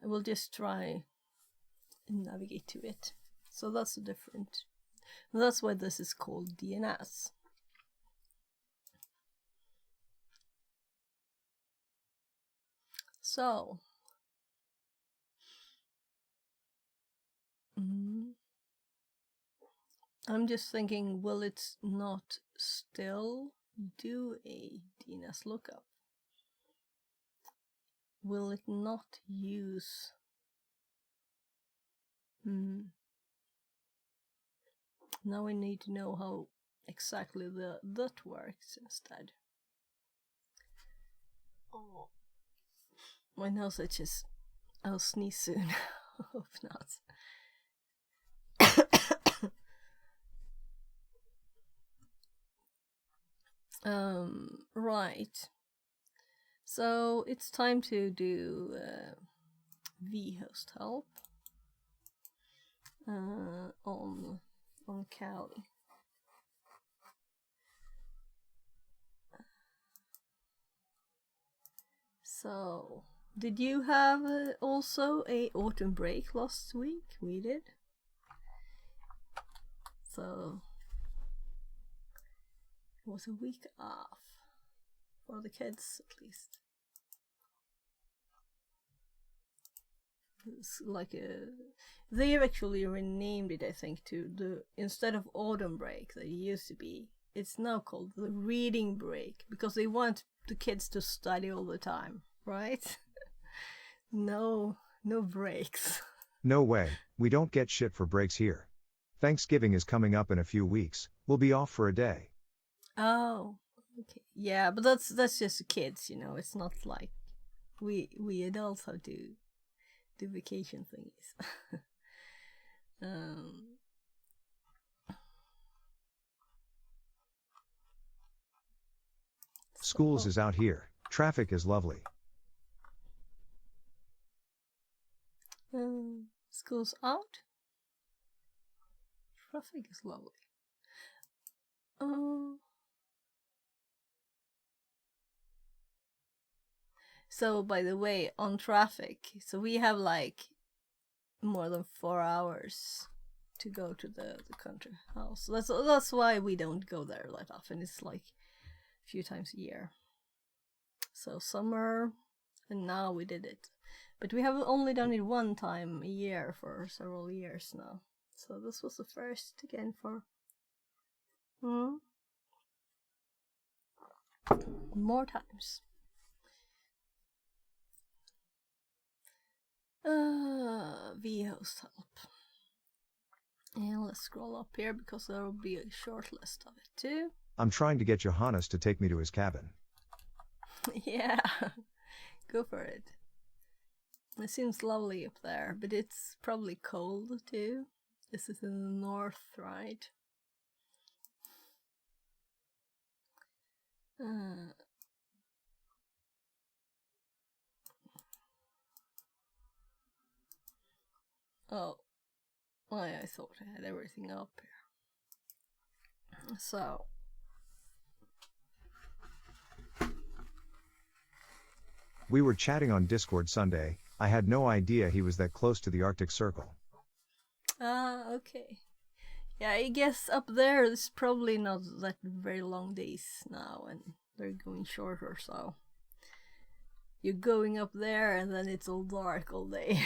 We'll just try and navigate to it. So that's different. That's why this is called DNS. So, I'm just thinking, will it not still do a DNS lookup? Will it not use... Now we need to know how exactly that works instead. Oh. My nose itches. I'll sneeze soon. Hope not. Right. So it's time to do vhost help on Kali. So, did you have also a autumn break last week? We did. So, it was a week off. For the kids, at least. It's like a... They've actually renamed it, I think, to the... Instead of autumn break that it used to be, it's now called the reading break. Because they want the kids to study all the time, right? No breaks. No way, we don't get shit for breaks here. Thanksgiving is coming up in a few weeks. We'll be off for a day. Oh, okay. Yeah, but that's just the kids, you know. It's not like we adults have to do vacation thingies. Schools is out here. Traffic is lovely. School's out. Traffic is lovely. So by the way, on traffic, so we have like more than 4 hours to go to the country house. That's why we don't go there that often. It's like a few times a year. So summer, and now we did it. But we have only done it one time a year for several years now. So this was the first again for more times. vhost help. And let's scroll up here because there will be a short list of it too. I'm trying to get Johannes to take me to his cabin. Yeah, go for it. It seems lovely up there, but it's probably cold too. This is in the north, right? Oh, why I thought I had everything up here. So. We were chatting on Discord Sunday. I had no idea he was that close to the Arctic Circle. Ah, okay. Yeah, I guess up there it's probably not that very long days now, and they're going shorter, so you're going up there and then it's all dark all day.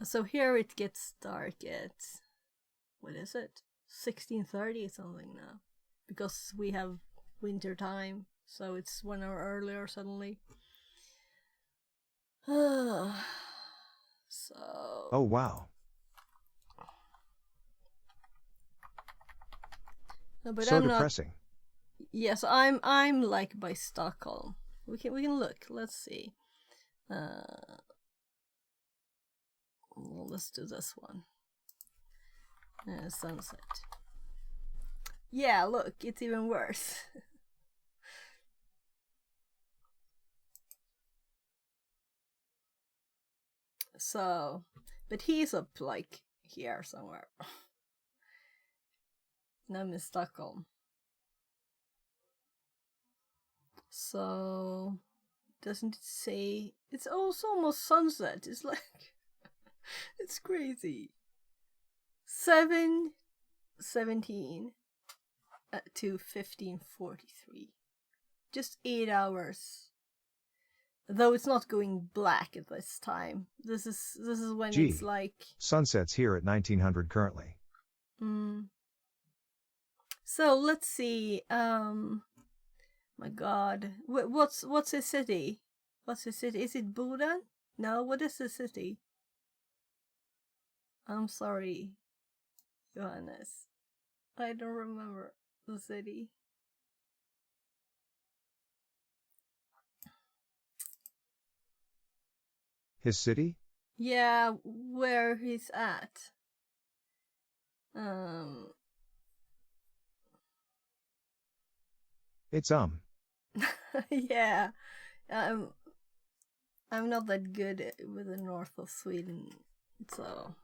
So here it gets dark at, what is it? 16:30 something now, because we have winter time, so it's 1 hour earlier suddenly. So. Oh wow. No, but So I'm depressing. not. Yes, I'm like by Stockholm. We can look. Let's see. Well, let's do this one. Sunset. Yeah, look, it's even worse. So, but he's up like here somewhere. And I'm in Stockholm. So, doesn't it say? It's also almost sunset. It's like, it's crazy. 7:17 to 15:43. Just 8 hours. Though it's not going black at this time. This is when it's like sunset's here at 1900 currently. So let's see. My God, what's his city? What's his city? Is it Boden? No. What is the city? I'm sorry, Johannes. I don't remember the city. His city? Yeah, where he's at. It's Yeah. I'm not that good with the north of Sweden, so.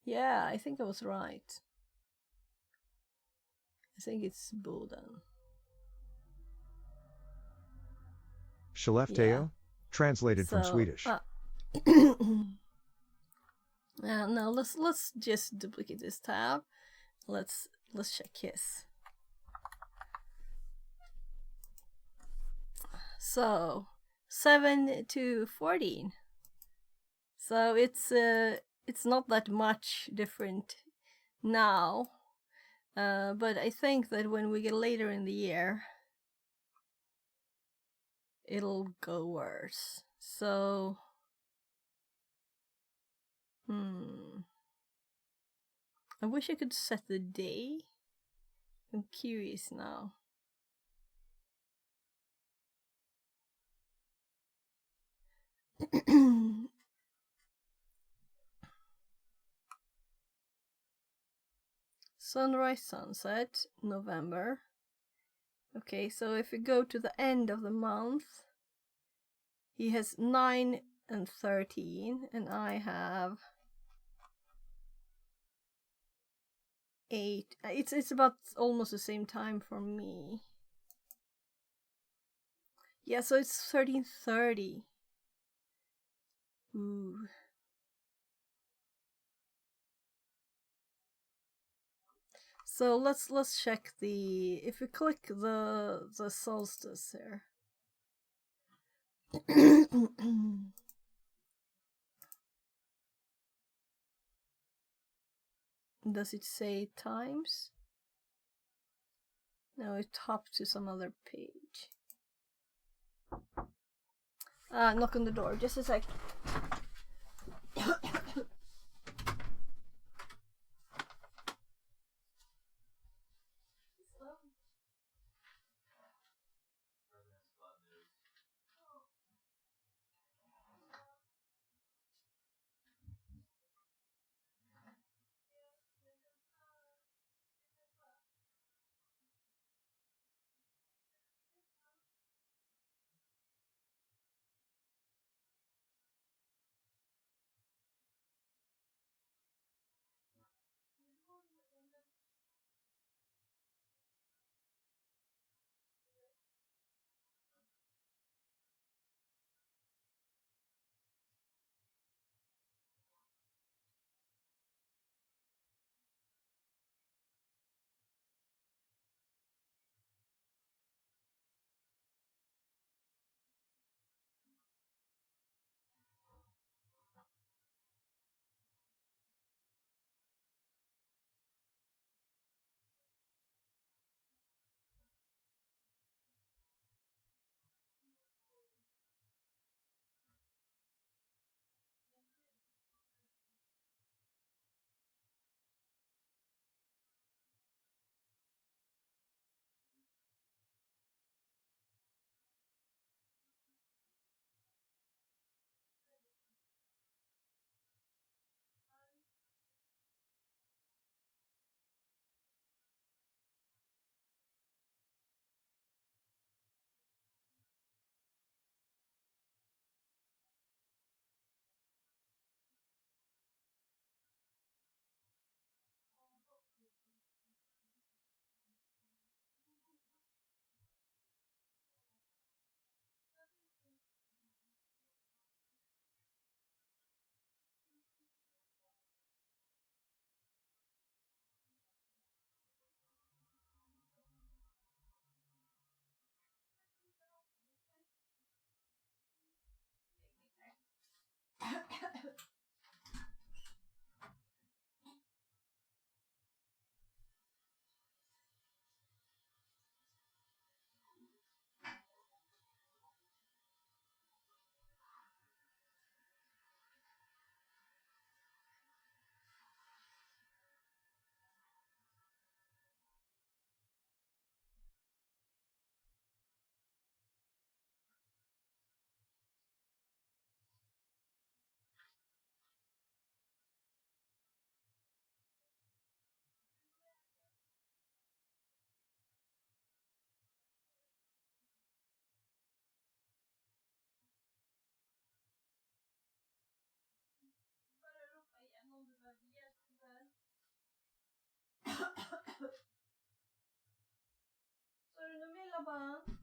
Yeah, I think I was right. I think it's Boden. Skellefteå? Yeah. Translated from Swedish. No, let's just duplicate this tab. Let's check his. So 7 to 14. So it's not that much different now, but I think that when we get later in the year, it'll go worse. So, I wish I could set the day. I'm curious now. Sunrise, sunset, November. Okay, so if we go to the end of the month, he has 9 and 13, and I have 8. It's about almost the same time for me. Yeah, so it's 13:30. Ooh. So let's check the, if we click the solstice here. Does it say times? No, it hopped to some other page. Knock on the door, just a sec. Sa du noe mer, barn?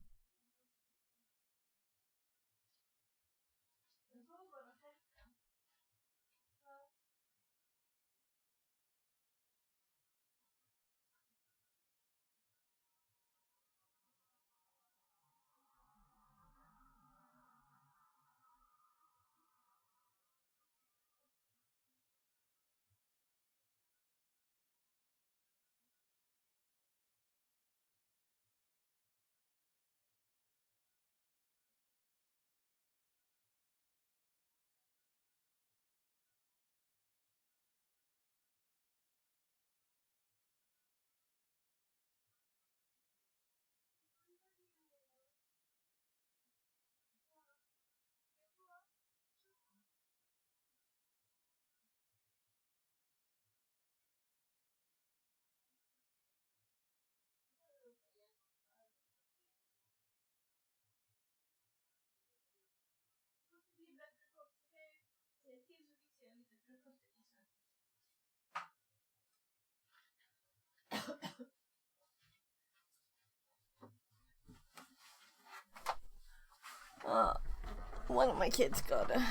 One of my kids got a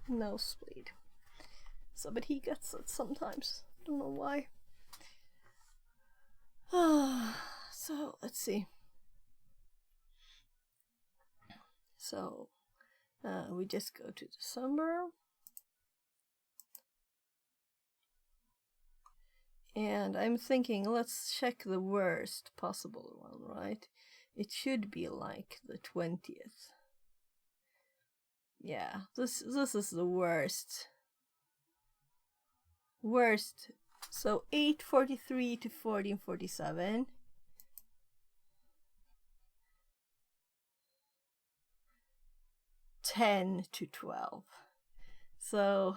nosebleed. So, but he gets it sometimes. Don't know why. So, let's see. So, we just go to December. And I'm thinking, let's check the worst possible one, right? It should be like the 20th. Yeah, this is the worst. Worst. So 8:43 to 14:47. 10 to 12. So,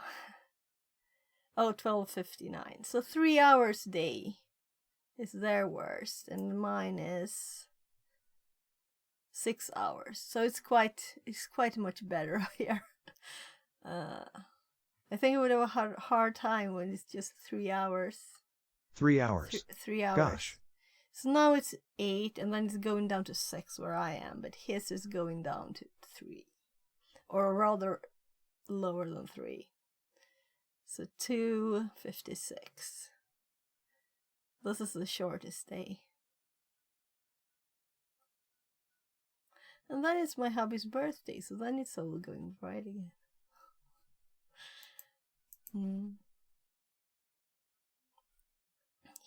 12:59. So 3 hours a day is their worst, and mine is 6 hours. So it's quite much better here. I think I would have a hard time when it's just 3 hours. 3 hours. 3 hours. Gosh. So now it's 8, and then it's going down to 6 where I am, but his is going down to 3. Or rather, lower than 3. So 2:56. This is the shortest day. And then it's my hubby's birthday, so then it's all going right again.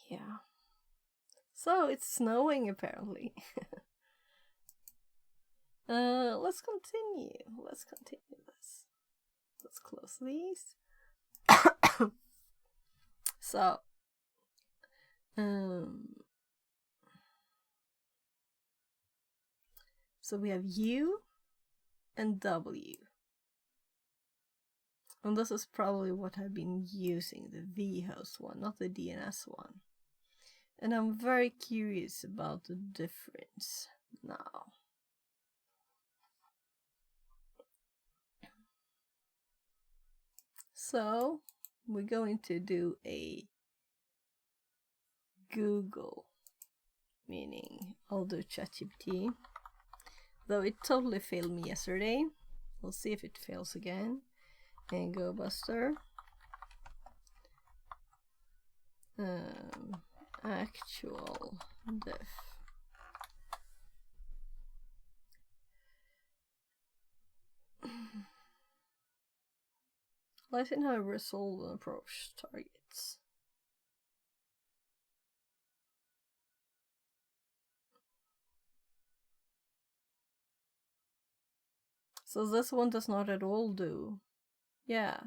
Yeah. So it's snowing apparently. Let's continue. Let's continue this. Let's close these. So, so we have U and W. And this is probably what I've been using, the vhost one, not the DNS one. And I'm very curious about the difference now. So, we're going to do a Google, meaning I'll do ChatGPT. Though it totally failed me yesterday. We'll see if it fails again. And go Buster. Actual diff. Let's see how I resolve and approach targets. So this one does not at all do. Yeah.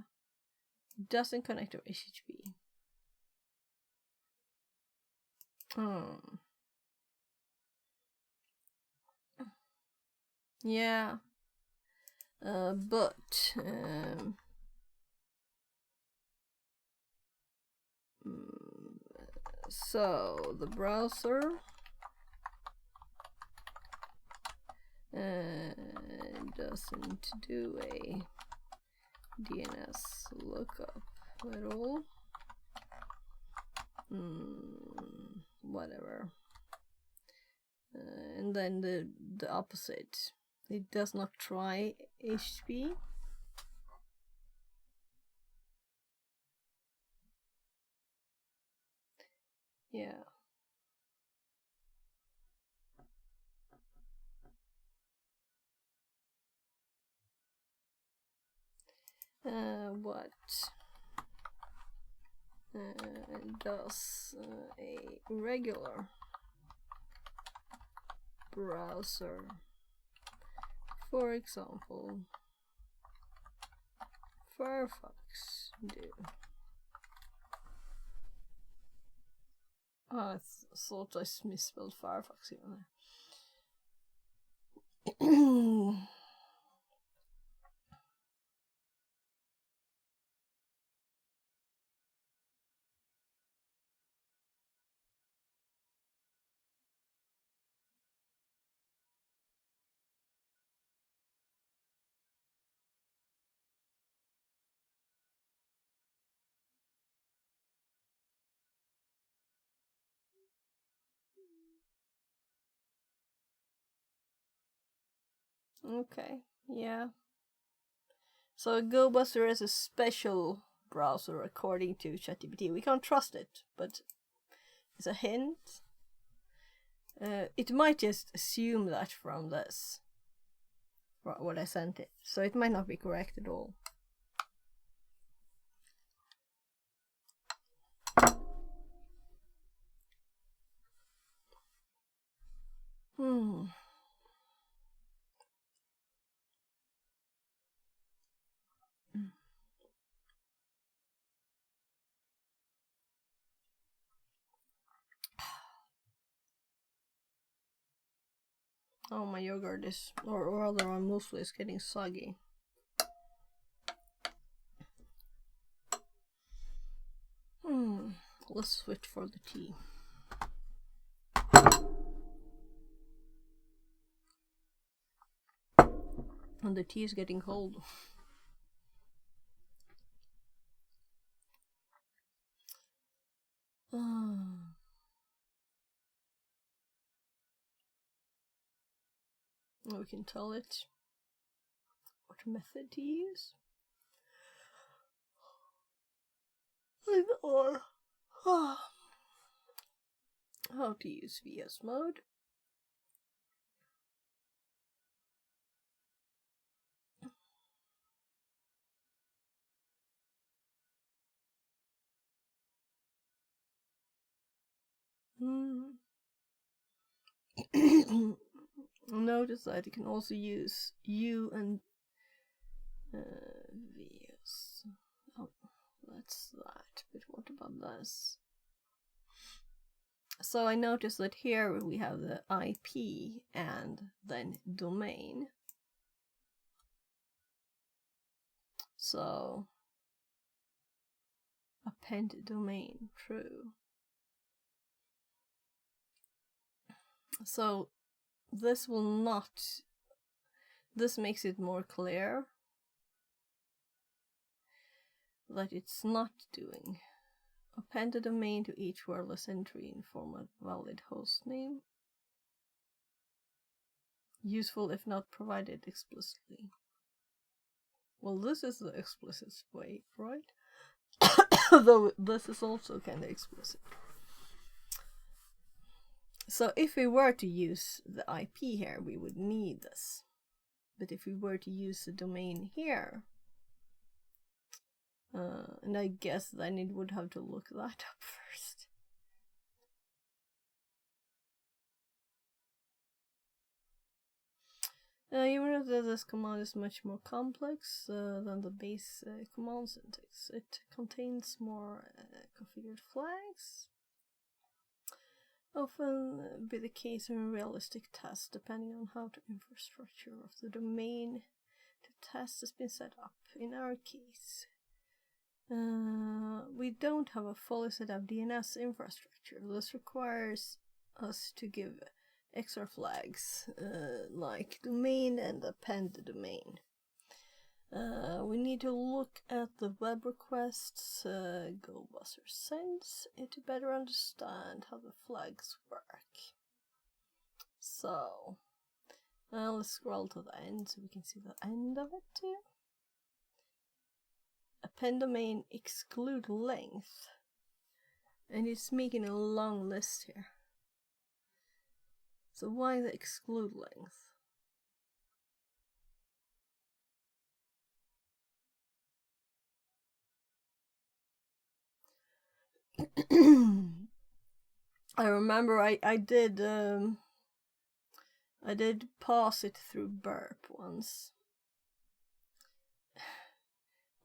Doesn't connect to HTTP. Yeah. So the browser doesn't do a DNS lookup at all. Whatever. And then the opposite. It does not try HTTP. Yeah. What does a regular browser, for example, Firefox, do? I thought I misspelled Firefox even there. Okay, yeah. So GoBuster is a special browser according to ChatGPT. We can't trust it, but it's a hint. It might just assume that from this, what I sent it. So it might not be correct at all. Oh, my yogurt is, or rather, mostly is getting soggy. Let's switch for the tea. And the tea is getting cold. We can tell it what method to use. Or how to use VS mode. Notice that you can also use U and VS. Oh, that's that. But what about this? So I noticed that here we have the IP and then domain. So append domain, true. So this will not, this makes it more clear that it's not doing. Append a domain to each wordless entry in format valid host name. Useful if not provided explicitly. Well, this is the explicit way, right? Though this is also kind of explicit. So if we were to use the IP here, we would need this. But if we were to use the domain here, and I guess then it would have to look that up first. You know that this command is much more complex than the base command syntax. It contains more configured flags. Often be the case in realistic tests, depending on how the infrastructure of the domain to test has been set up. In our case, we don't have a fully set up DNS infrastructure. This requires us to give extra flags like domain and append the domain. We need to look at the web requests Go Buzzer sends to better understand how the flags work. So let's scroll to the end so we can see the end of it too. Append domain exclude length, and it's making a long list here. So why the exclude length? I remember I did pass it through burp once.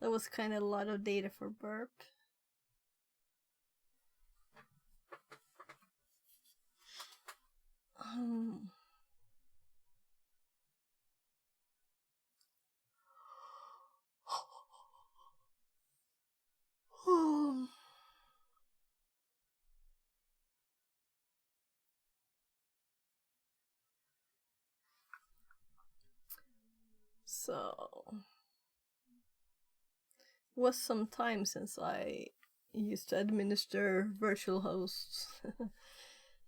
That was kind of a lot of data for burp. So, was some time since I used to administer virtual hosts,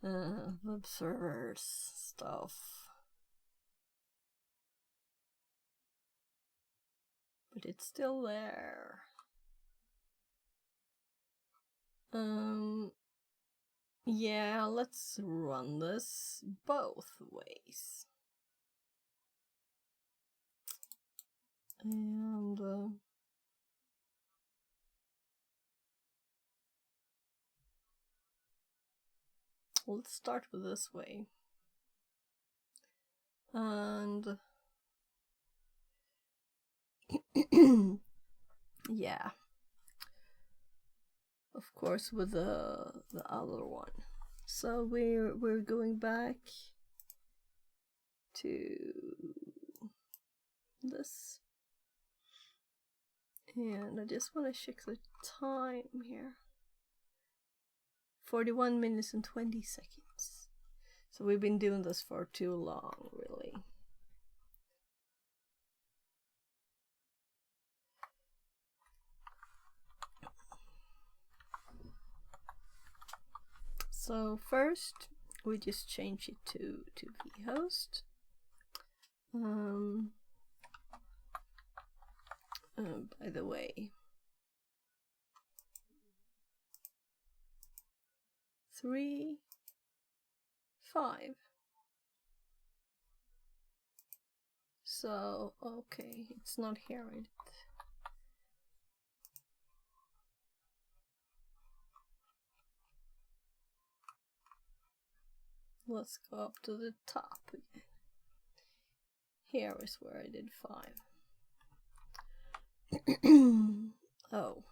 web servers, stuff. But it's still there. Yeah, let's run this both ways. And let's start with this way. And yeah, of course with the other one. So we're going back to this. And I just want to check the time here. 41 minutes and 20 seconds. So we've been doing this for too long, really. So first, we just change it to vhost. By the way, 3, 5. So okay, it's not here. Let's go up to the top again. Here is where I did 5. Oh.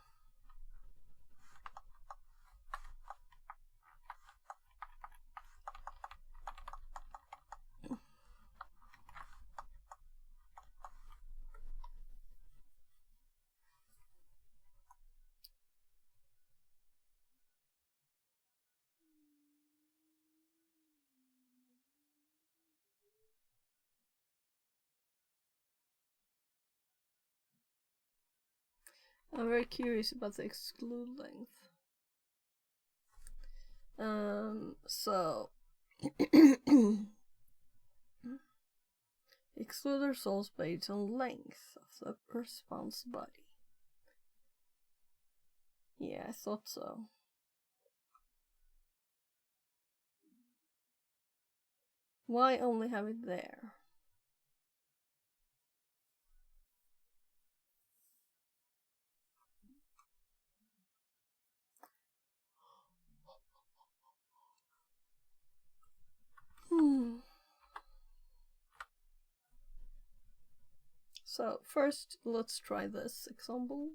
I'm very curious about the exclude length. So exclude results based on length of the response body. Yeah, I thought so. Why only have it there? So first, let's try this example.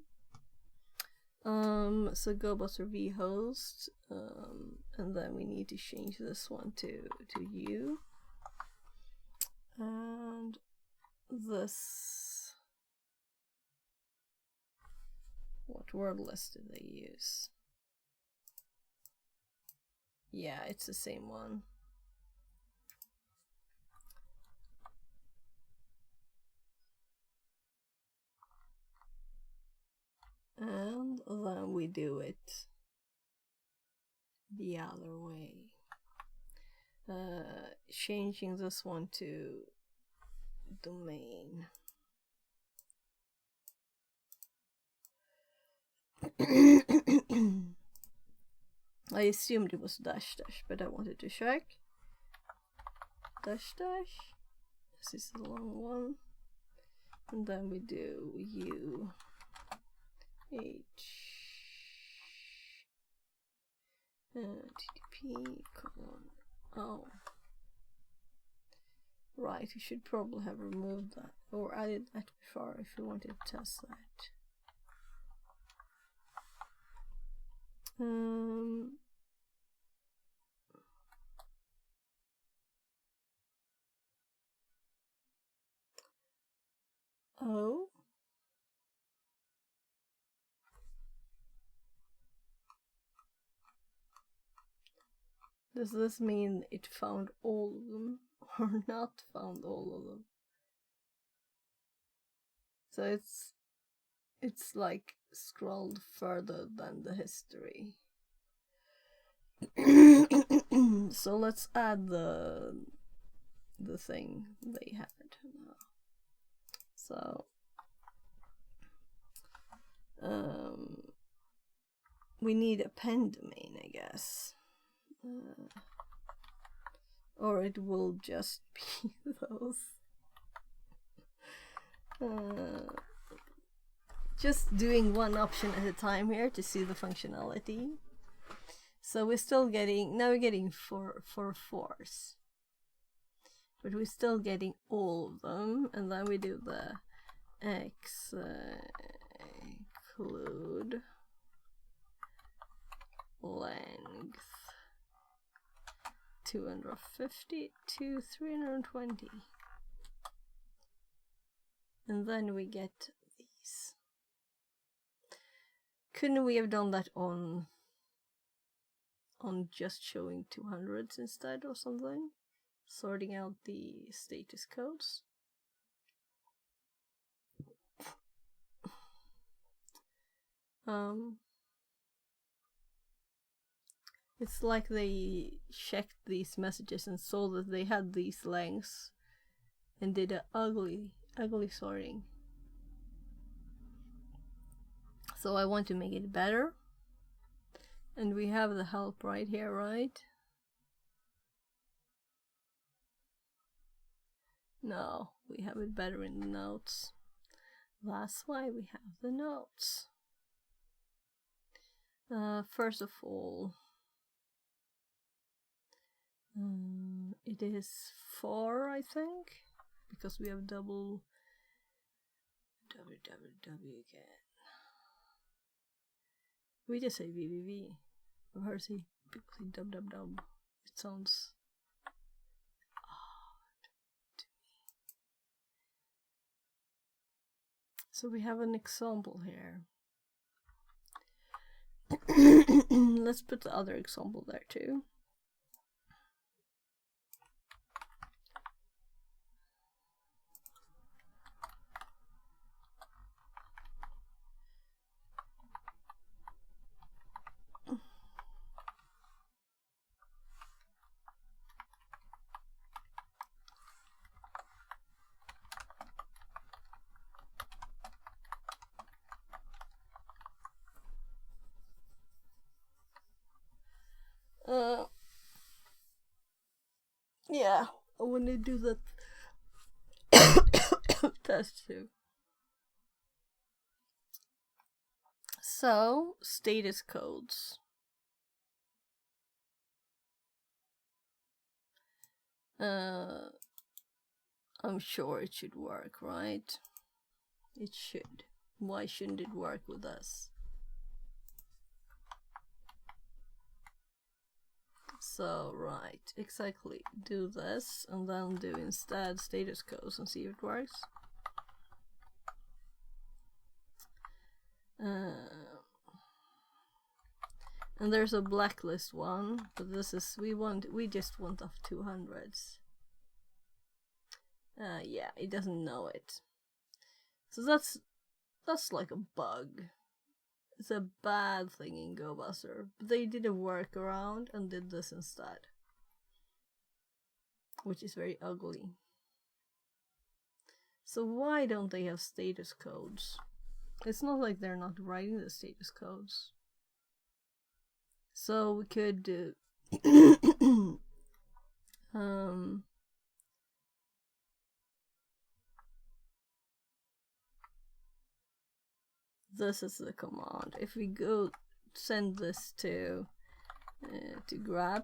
So go buzzer vhost, and then we need to change this one to u, and this. What word list did they use? Yeah, it's the same one. And then we do it the other way. Changing this one to domain. I assumed it was dash dash, but I wanted to check. Dash dash. This is the long one. And then we do u h TTP colon. Oh. Right, we should probably have removed that or added that before if we wanted to test that. Oh. Does this mean it found all of them or not found all of them? So it's like scrolled further than the history. So let's add the thing they had now. So we need a pen domain, I guess. Or it will just be those. Just doing one option at a time here to see the functionality. So we're still getting, now we're getting four fours. But we're still getting all of them. And then we do the exclude length 250 to 320. And then we get these. Couldn't we have done that on just showing 200s instead or something? Sorting out the status codes. It's like they checked these messages and saw that they had these lengths and did an ugly sorting. So I want to make it better. And we have the help right here, right? No, we have it better in the notes. That's why we have the notes. First of all, it is 4, I think, because we have double www again. We just say www. I've heard people say www. It sounds odd to me. So we have an example here. Let's put the other example there too. Yeah, I want to do that test too. So, status codes. I'm sure it should work, right? It should. Why shouldn't it work with us? So, right, exactly. Do this and then do instead status codes and see if it works. And there's a blacklist one, but this is we just want off 200s. Yeah, it doesn't know it. So that's like a bug. It's a bad thing in GoBuster, but they did a workaround and did this instead, which is very ugly. So why don't they have status codes? It's not like they're not writing the status codes. So we could do this is the command. If we go send this to grep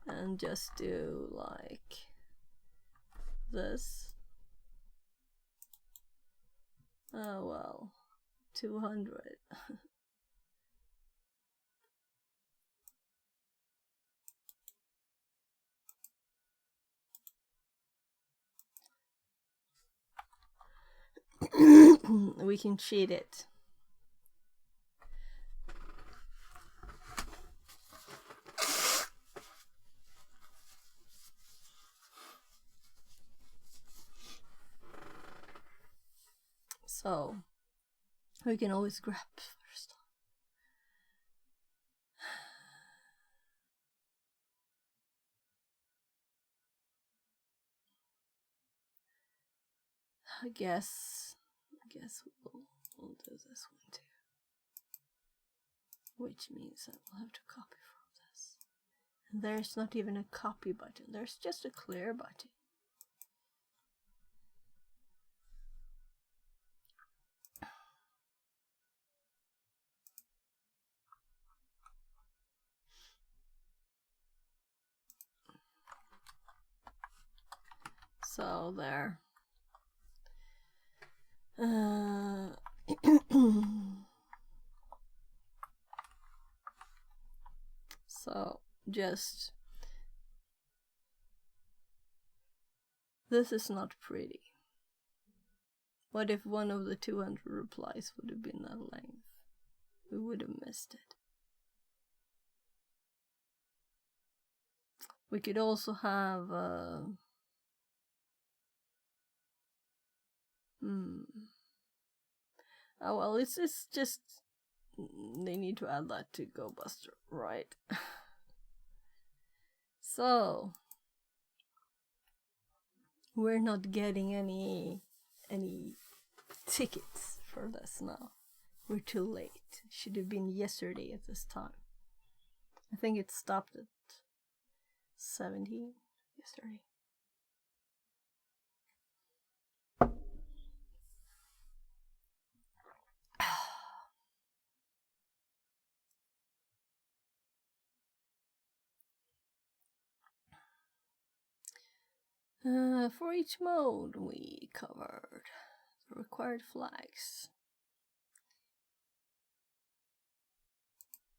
and just do like this. Oh well, 200. We can cheat it. So we can always grep first. I guess we'll do this one too. Which means I will have to copy from this. And there's not even a copy button, there's just a clear button. So there. So just This is not pretty. What if one of the 200 replies would have been that length? We would have missed it. We could also have Oh well, it's just they need to add that to GoBuster, right? So we're not getting any tickets for this now. We're too late. Should have been yesterday at this time. I think it stopped at 17 yesterday. For each mode, we covered the required flags.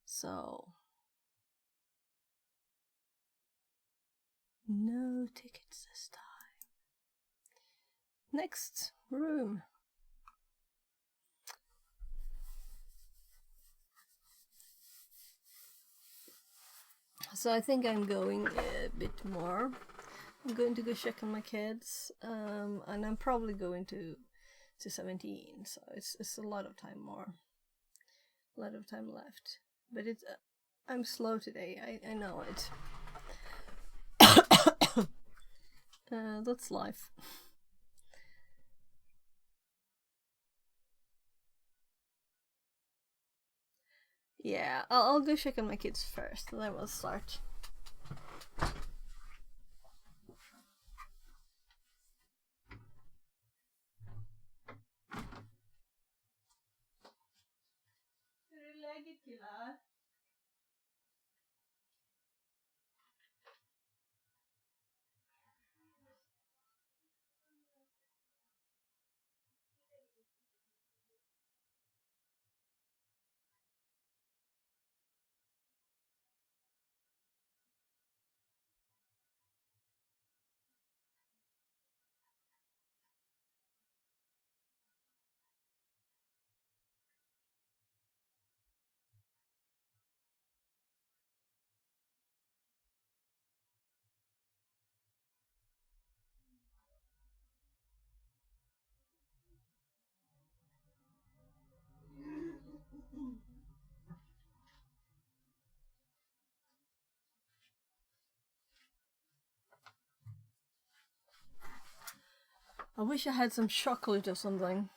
So, no tickets this time. Next room. So I think I'm going a bit more. I'm going to go check on my kids, and I'm probably going to 17. So it's a lot of time more, a lot of time left. But it's I'm slow today. I know it. That's life. Yeah, I'll go check on my kids first, and then we'll start. Hur är läget, killar? I wish I had some chocolate or something.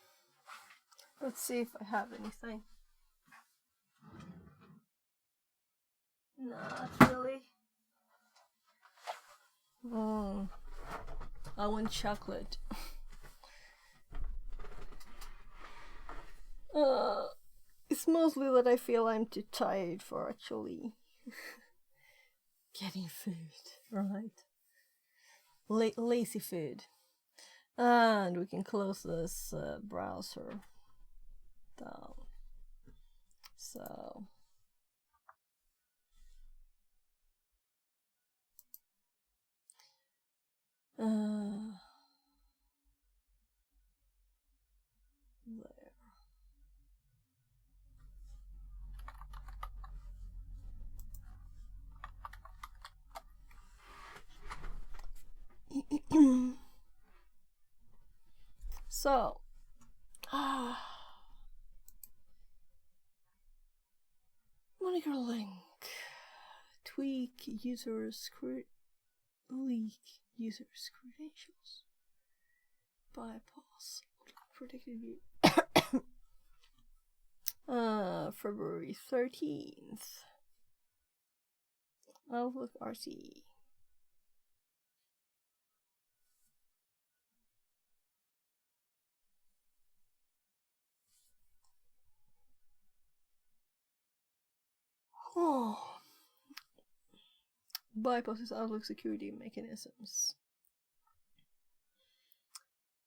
Let's see if I have anything. Not really. I want chocolate. It's mostly that I feel I'm too tired for actually getting food, right? Lazy food. And we can close this browser down. So there. So moniker link. Tweak users leak users credentials. Bypass predicted view. February 13th. Outlook RC. Oh. Bypasses Outlook security mechanisms.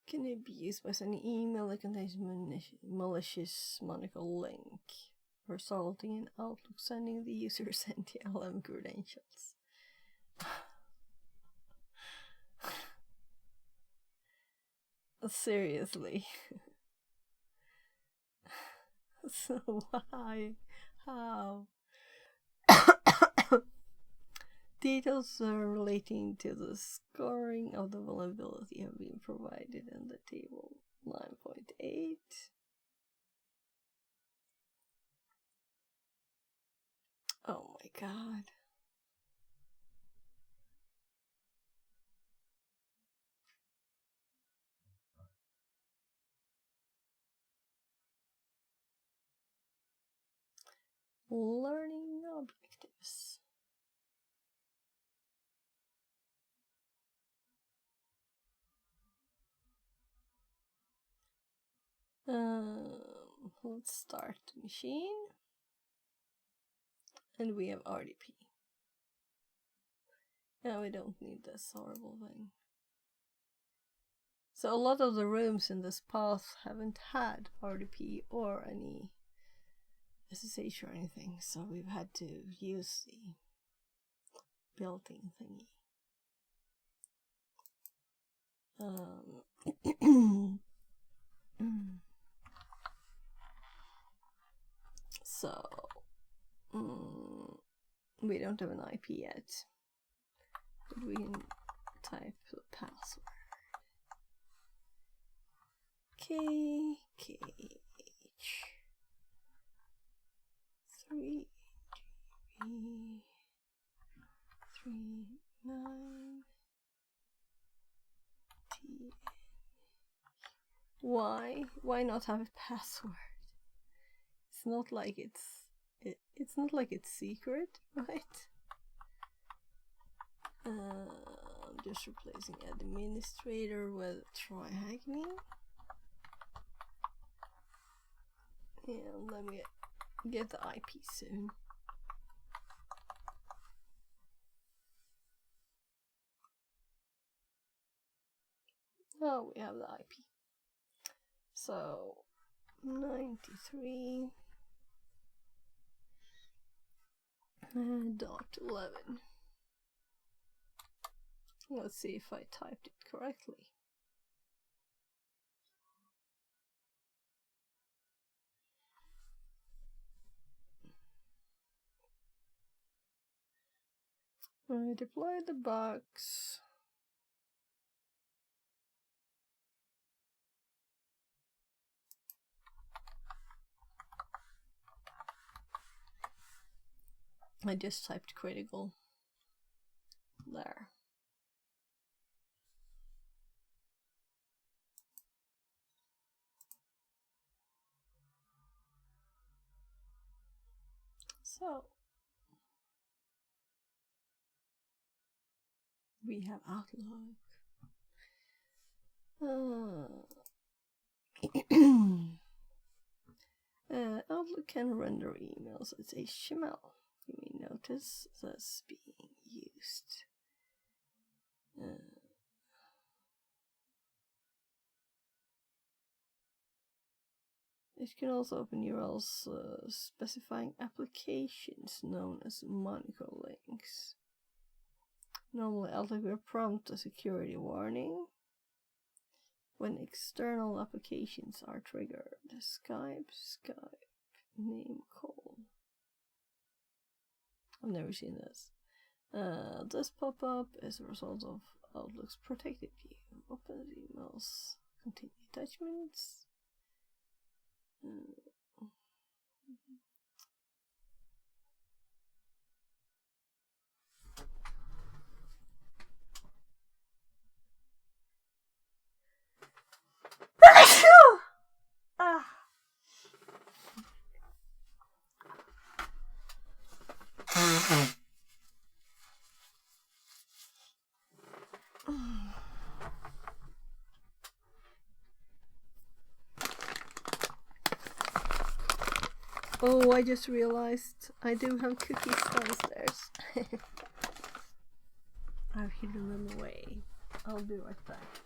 Can it be used by sending email that contains malicious moniker link, resulting in Outlook sending the user's NTLM credentials? Seriously. So why? How? Details relating to the scoring of the vulnerability have been provided in the table 9.8. Oh my god. Learning objectives. Let's start the machine. And we have RDP. Now we don't need this horrible thing. So a lot of the rooms in this path haven't had RDP or any SSH or anything, so we've had to use the built-in thingy. So we don't have an IP yet, but we can type the password. KKH 3 39 T. Why not have a password? It's not like it's not like it's secret, right? I'm just replacing administrator with TryHackMe. And let me get the IP soon. Oh, we have the IP. So 93 dot 11. Let's see if I typed it correctly. I deployed the box. I just typed critical there. So we have Outlook. Outlook can render emails as HTML. You may notice this being used. It can also open URLs specifying applications known as Monaco links. Normally, Outlook will prompt a security warning when external applications are triggered. Skype, name call. I've never seen this. This pop-up is a result of Outlook's protected view. Open emails, continue attachments. Oh, I just realized I do have cookies downstairs. I've hidden them away. I'll be right back.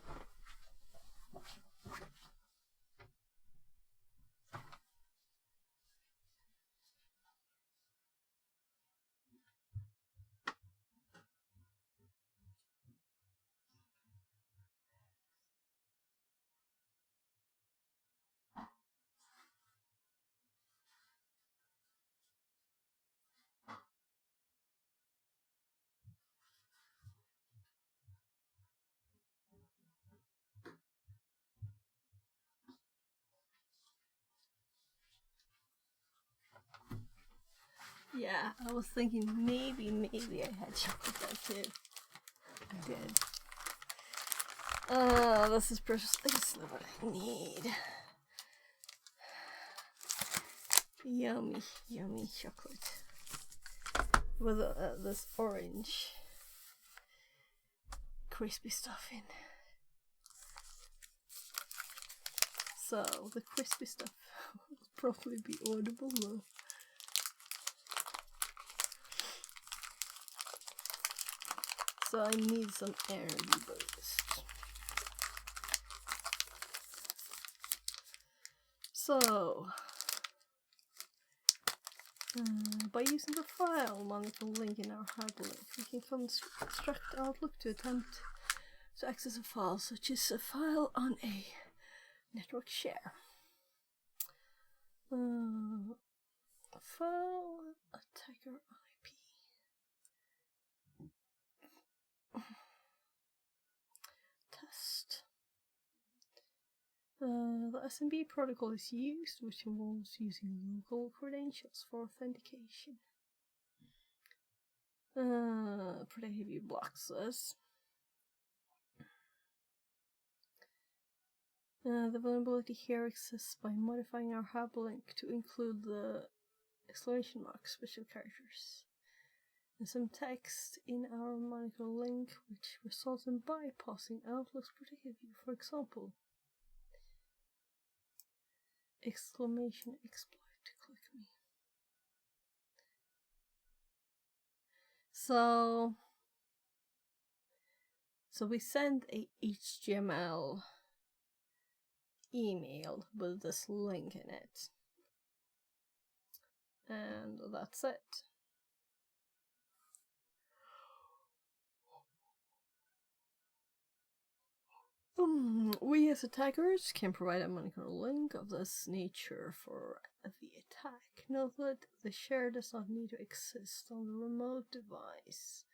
Yeah, I was thinking maybe I had chocolate there too. I did. This is precious. This is what I need. Yummy, yummy chocolate with this orange crispy stuff in. So the crispy stuff will probably be audible though. So I need some energy boost. So by using the file monitor link in our hyperlink, we can construct Outlook to attempt to access a file, such as a file on a network share. File attacker IP. Test. The SMB protocol is used, which involves using local credentials for authentication. Protective view blocks this. The vulnerability here exists by modifying our hyperlink to include the exclamation mark special characters and some text in our moniker link, which results in bypassing Outlook's protective view. For example, exclamation exploit, click me. So we send a HTML email with this link in it, and that's it. We as attackers can provide a moniker link of this nature for the attack. Note that the share does not need to exist on the remote device,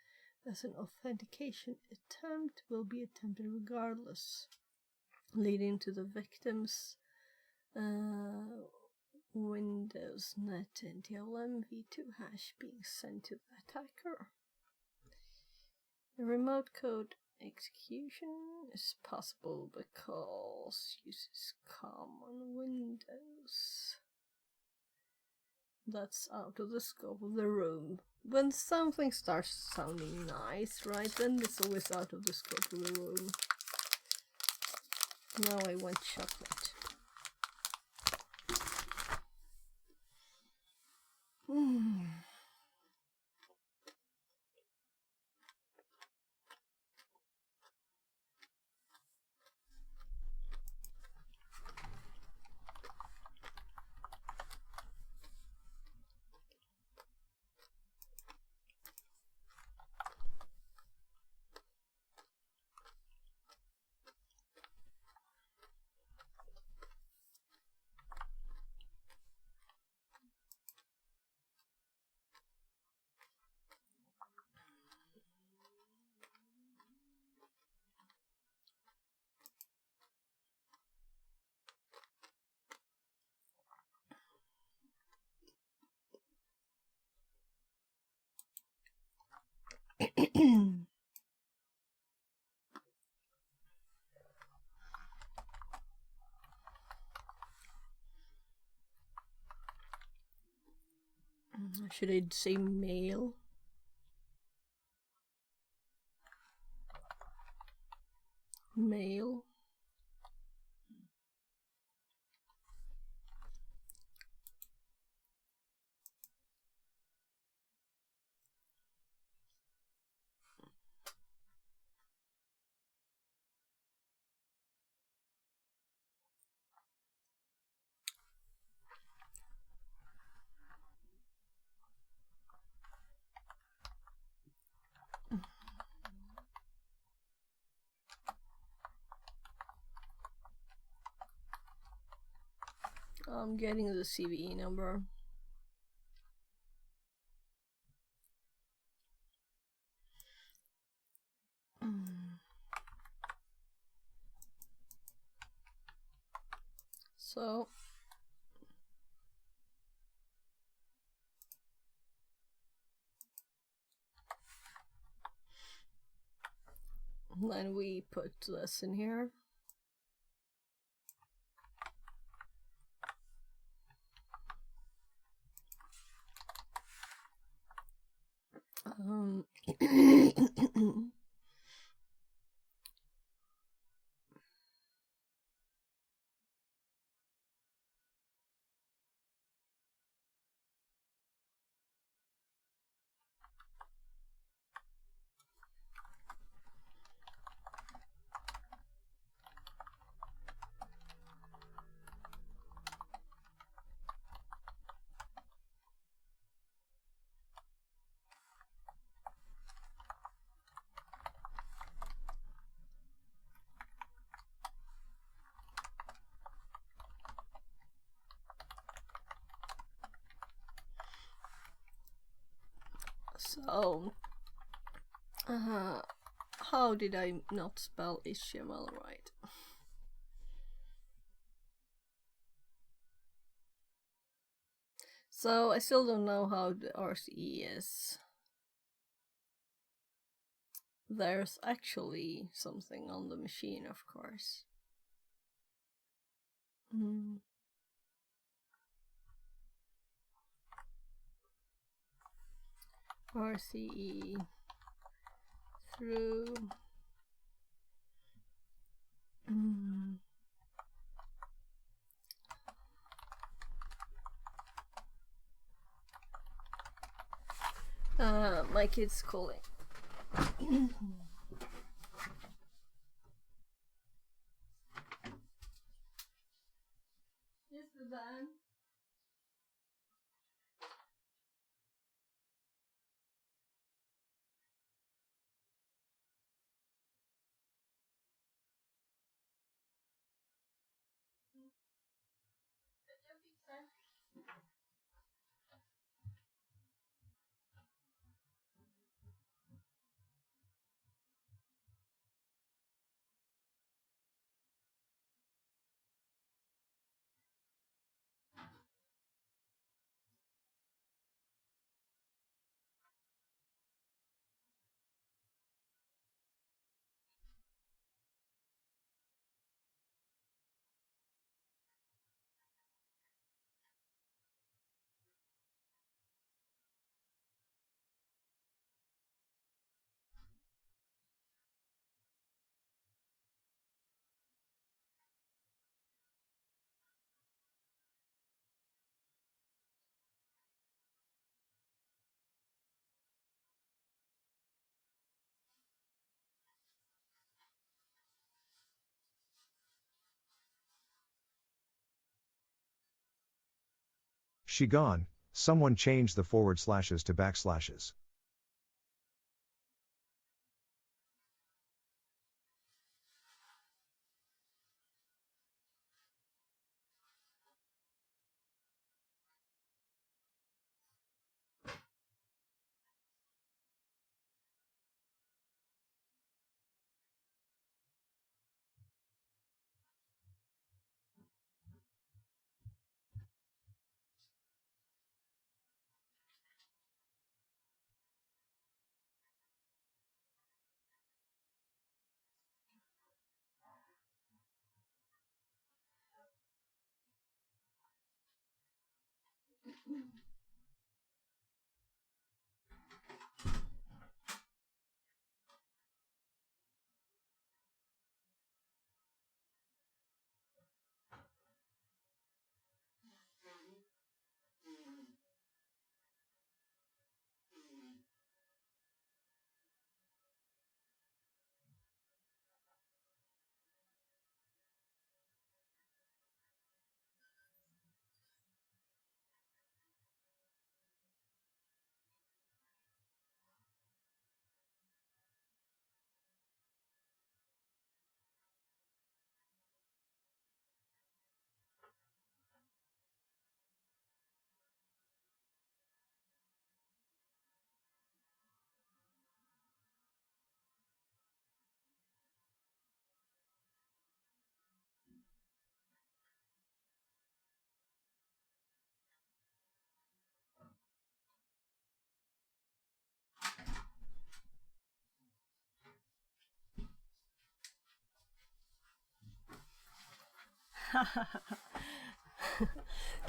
as an authentication attempt will be attempted regardless, leading to the victim's Windows Net NTLM v2 hash being sent to the attacker. The remote code execution is possible because uses common Windows. That's out of the scope of the room. When something starts sounding nice, right, then it's always out of the scope of the room. Now I want chocolate. Should I say mail? Mail. I'm getting the CVE number. So then we put this in here. So, how did I not spell HTML right? So I still don't know how the RCE is. There's actually something on the machine, of course. RCE through my kid's calling. Yes, Dan. She gone, someone changed the forward slashes to backslashes.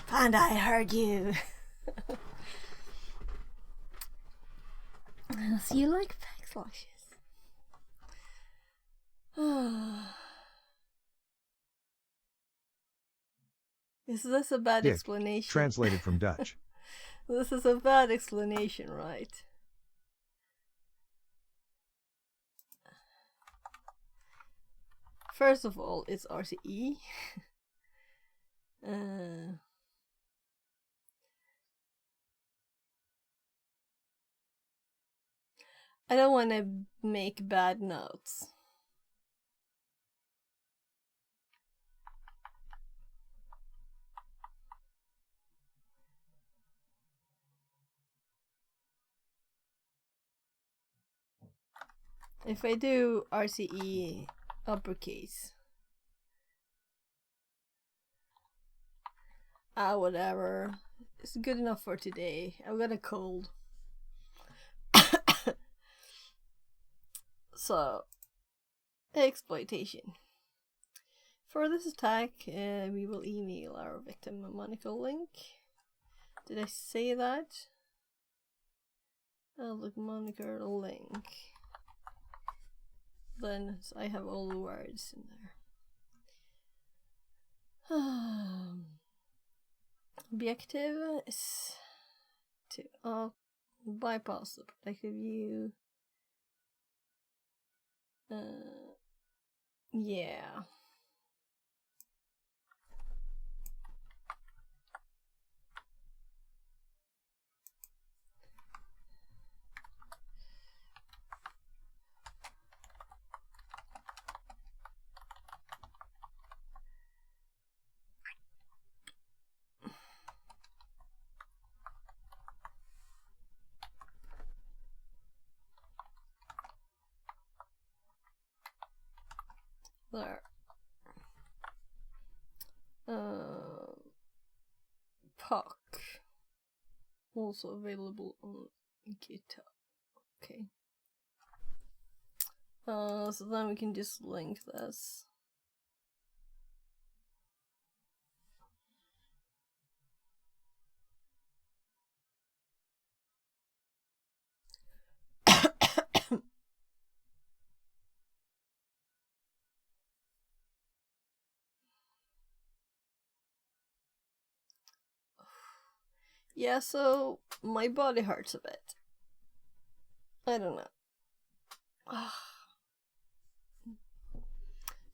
Panda, I heard you. So you like backslashes? Is this a bad Dick, explanation? translated from Dutch. This is a bad explanation, right? First of all, it's RCE. I don't want to make bad notes. If I do RCE uppercase, whatever. It's good enough for today. I've got a cold. So, exploitation. For this attack, we will email our victim a Monaco link. Did I say that? Oh, look, Monaco link. Then I have all the words in there. Objective is to bypass the protective view. Yeah. There. Puck. Also available on GitHub. Okay. So then we can just link this. Yeah, so my body hurts a bit. I don't know.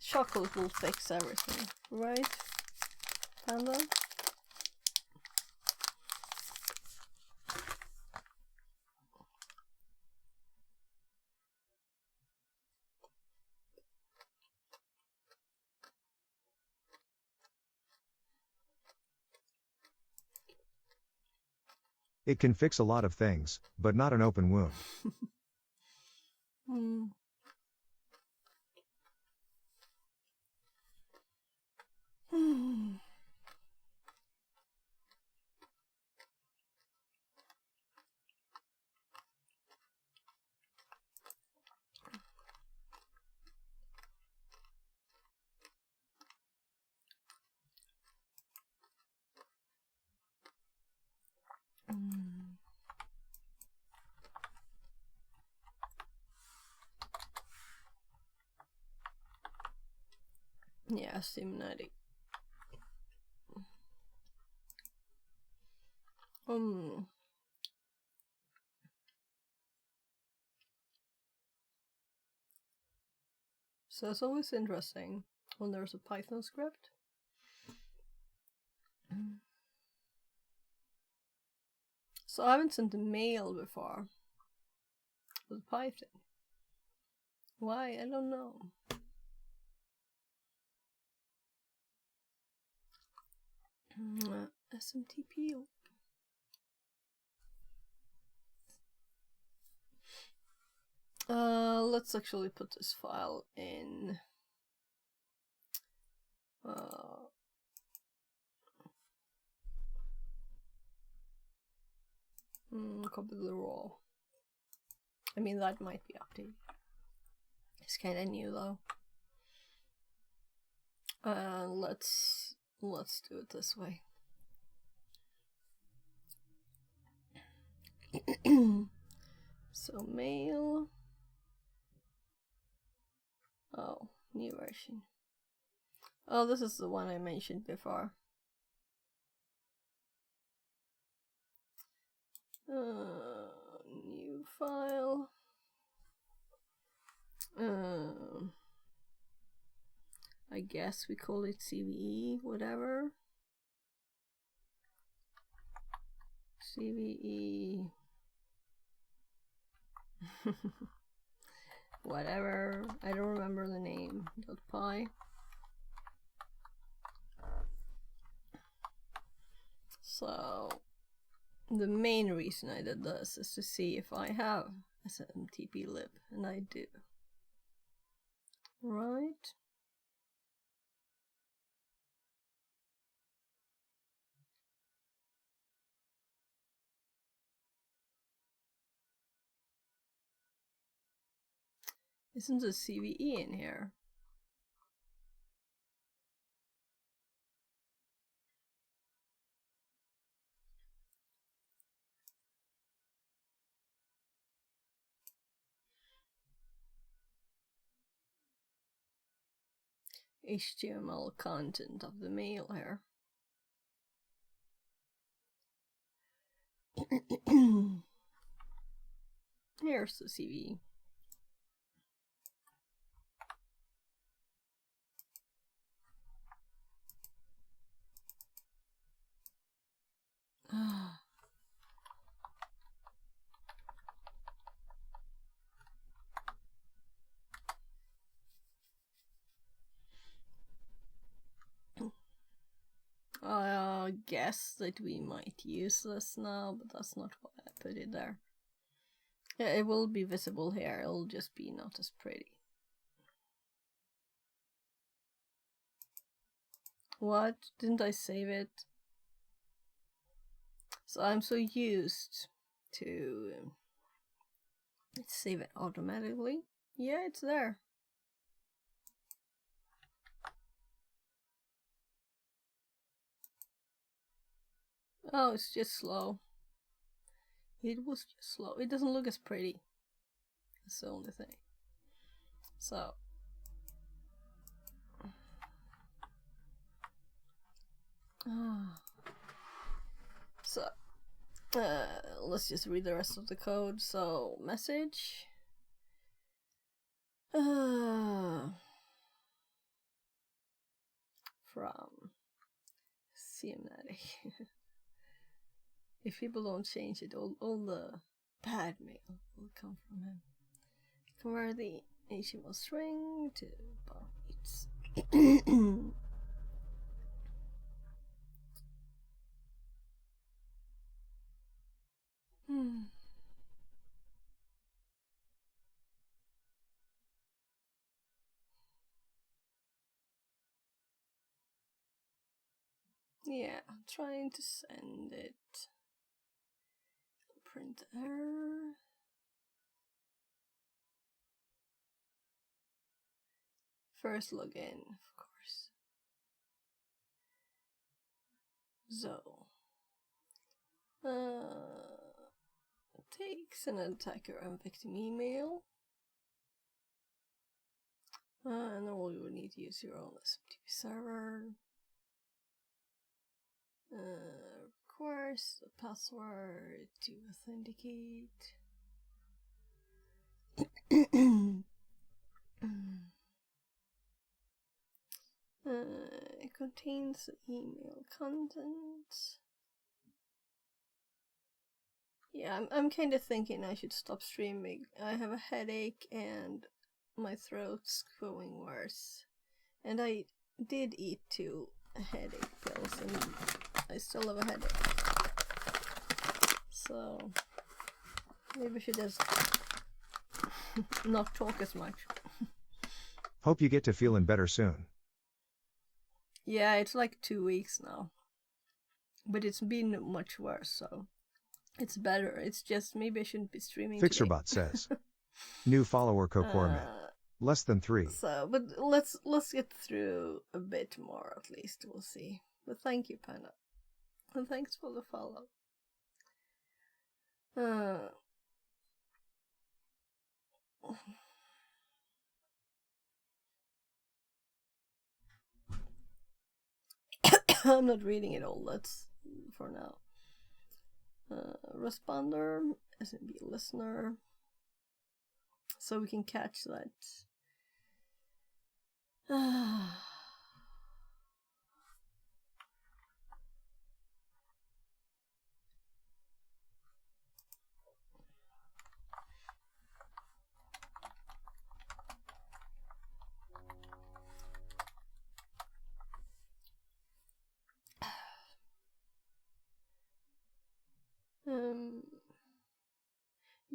Chocolate will fix everything, right, Panda? It can fix a lot of things, but not an open wound. Yeah, Stimnatic. So it's always interesting when there's a Python script. So I haven't sent a mail before with Python. Why? I don't know. SMTP. Let's actually put this file in. Copy the raw. I mean, that might be updated. It's kind of new though. Let's do it this way. So mail. Oh, new version. Oh, this is the one I mentioned before. New file. I guess we call it CVE, whatever. CVE. Whatever. I don't remember the name. .py. So the main reason I did this is to see if I have SMTP lib, and I do. Right. Isn't the CVE in here? HTML content of the mail here. Here's the CVE. I guess that we might use this now, but that's not why I put it there. Yeah, it will be visible here, it'll just be not as pretty. What? Didn't I save it? So I'm so used to save it automatically. Yeah, it's there. Oh, it's just slow. It was just slow. It doesn't look as pretty. That's the only thing. So. So. Let's just read the rest of the code. So, message. From CMNATIC. If people don't change it, all the bad mail will come from him. Convert the HTML string to bytes. Yeah, I'm trying to send it. Print error. First login, of course. So. Takes an attacker and victim email. And all you will need to use your own SMTP server. Requires a password to authenticate. It contains email content. Yeah, I'm kind of thinking I should stop streaming. I have a headache and my throat's going worse. And I did eat 2 headache pills and I still have a headache. So maybe I should just not talk as much. Hope you get to feeling better soon. Yeah, it's like 2 weeks now. But it's been much worse, so it's better. It's just maybe I shouldn't be streaming today. Fixerbot says. New follower Kokormet. Less than 3. So, but let's get through a bit more at least. We'll see. But thank you, Panda, and thanks for the follow. I'm not reading it all. That's for now. Responder, SMB listener, so we can catch that.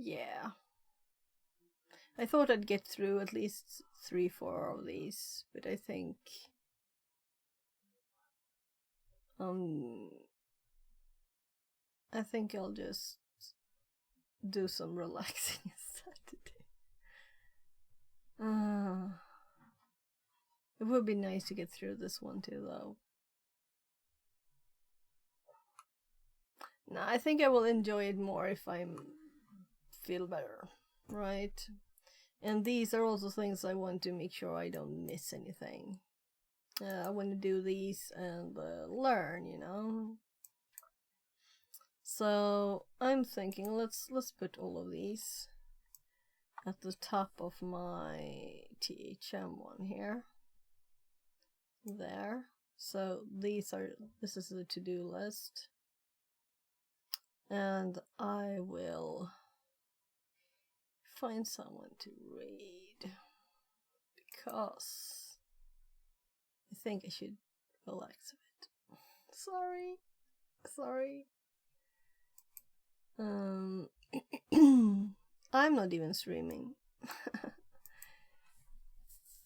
Yeah. I thought I'd get through at least 3-4 of these, but I think I'll just do some relaxing instead today. It would be nice to get through this one too, though. No, I think I will enjoy it more if I feel better, right? And these are also things I want to make sure I don't miss anything. I want to do these and learn, you know. So I'm thinking let's put all of these at the top of my THM one here. There. So this is the to-do list. And I will find someone to read because I think I should relax a bit. Sorry. I'm not even streaming.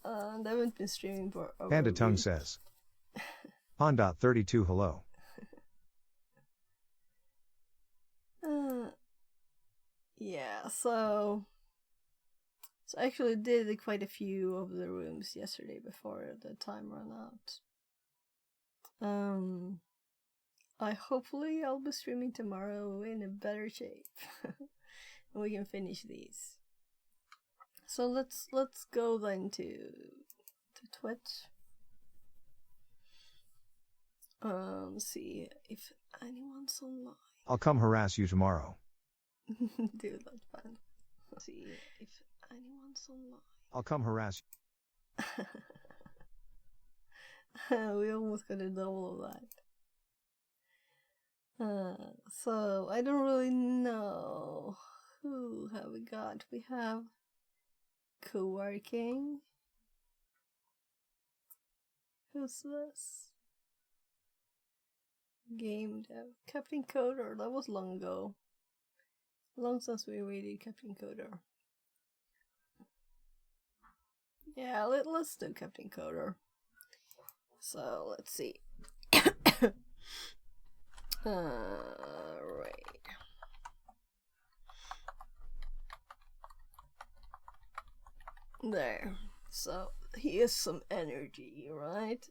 And I haven't been streaming for over Panda a Tongue week. says. Pond.32 hello. Yeah, so I actually did quite a few of the rooms yesterday before the time ran out. Hopefully I'll be streaming tomorrow in a better shape. And we can finish these. So let's go then to Twitch. See if anyone's online. I'll come harass you tomorrow. Dude, that's fun. See if anyone's online. I'll come harass you. We almost got a double of that. So I don't really know who have we got. We have co-working. Who's this? Game dev. Captain Coder. That was long ago. Long since we rated Captain Coder. Yeah, let's do Captain Coder. So let's see. Right. There. So here's some energy, right?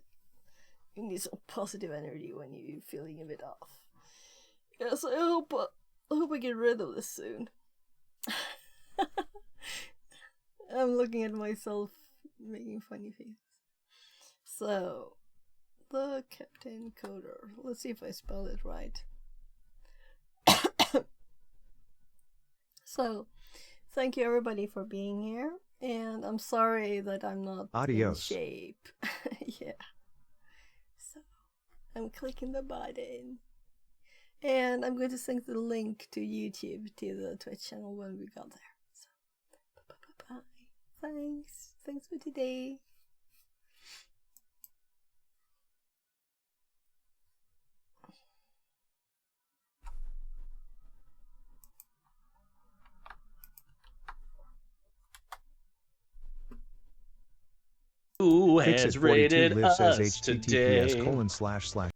You need some positive energy when you're feeling a bit off. Yes, I hope I get rid of this soon. I'm looking at myself making funny faces. So, the Captain Coder. Let's see if I spell it right. So, thank you everybody for being here. And I'm sorry that I'm not Adios. in shape. Yeah. So, I'm clicking the button. And I'm going to send the link to YouTube to the Twitch channel when we got there. So, bye. Thanks. Thanks for today. Who has Fixit42 rated live says us today? https://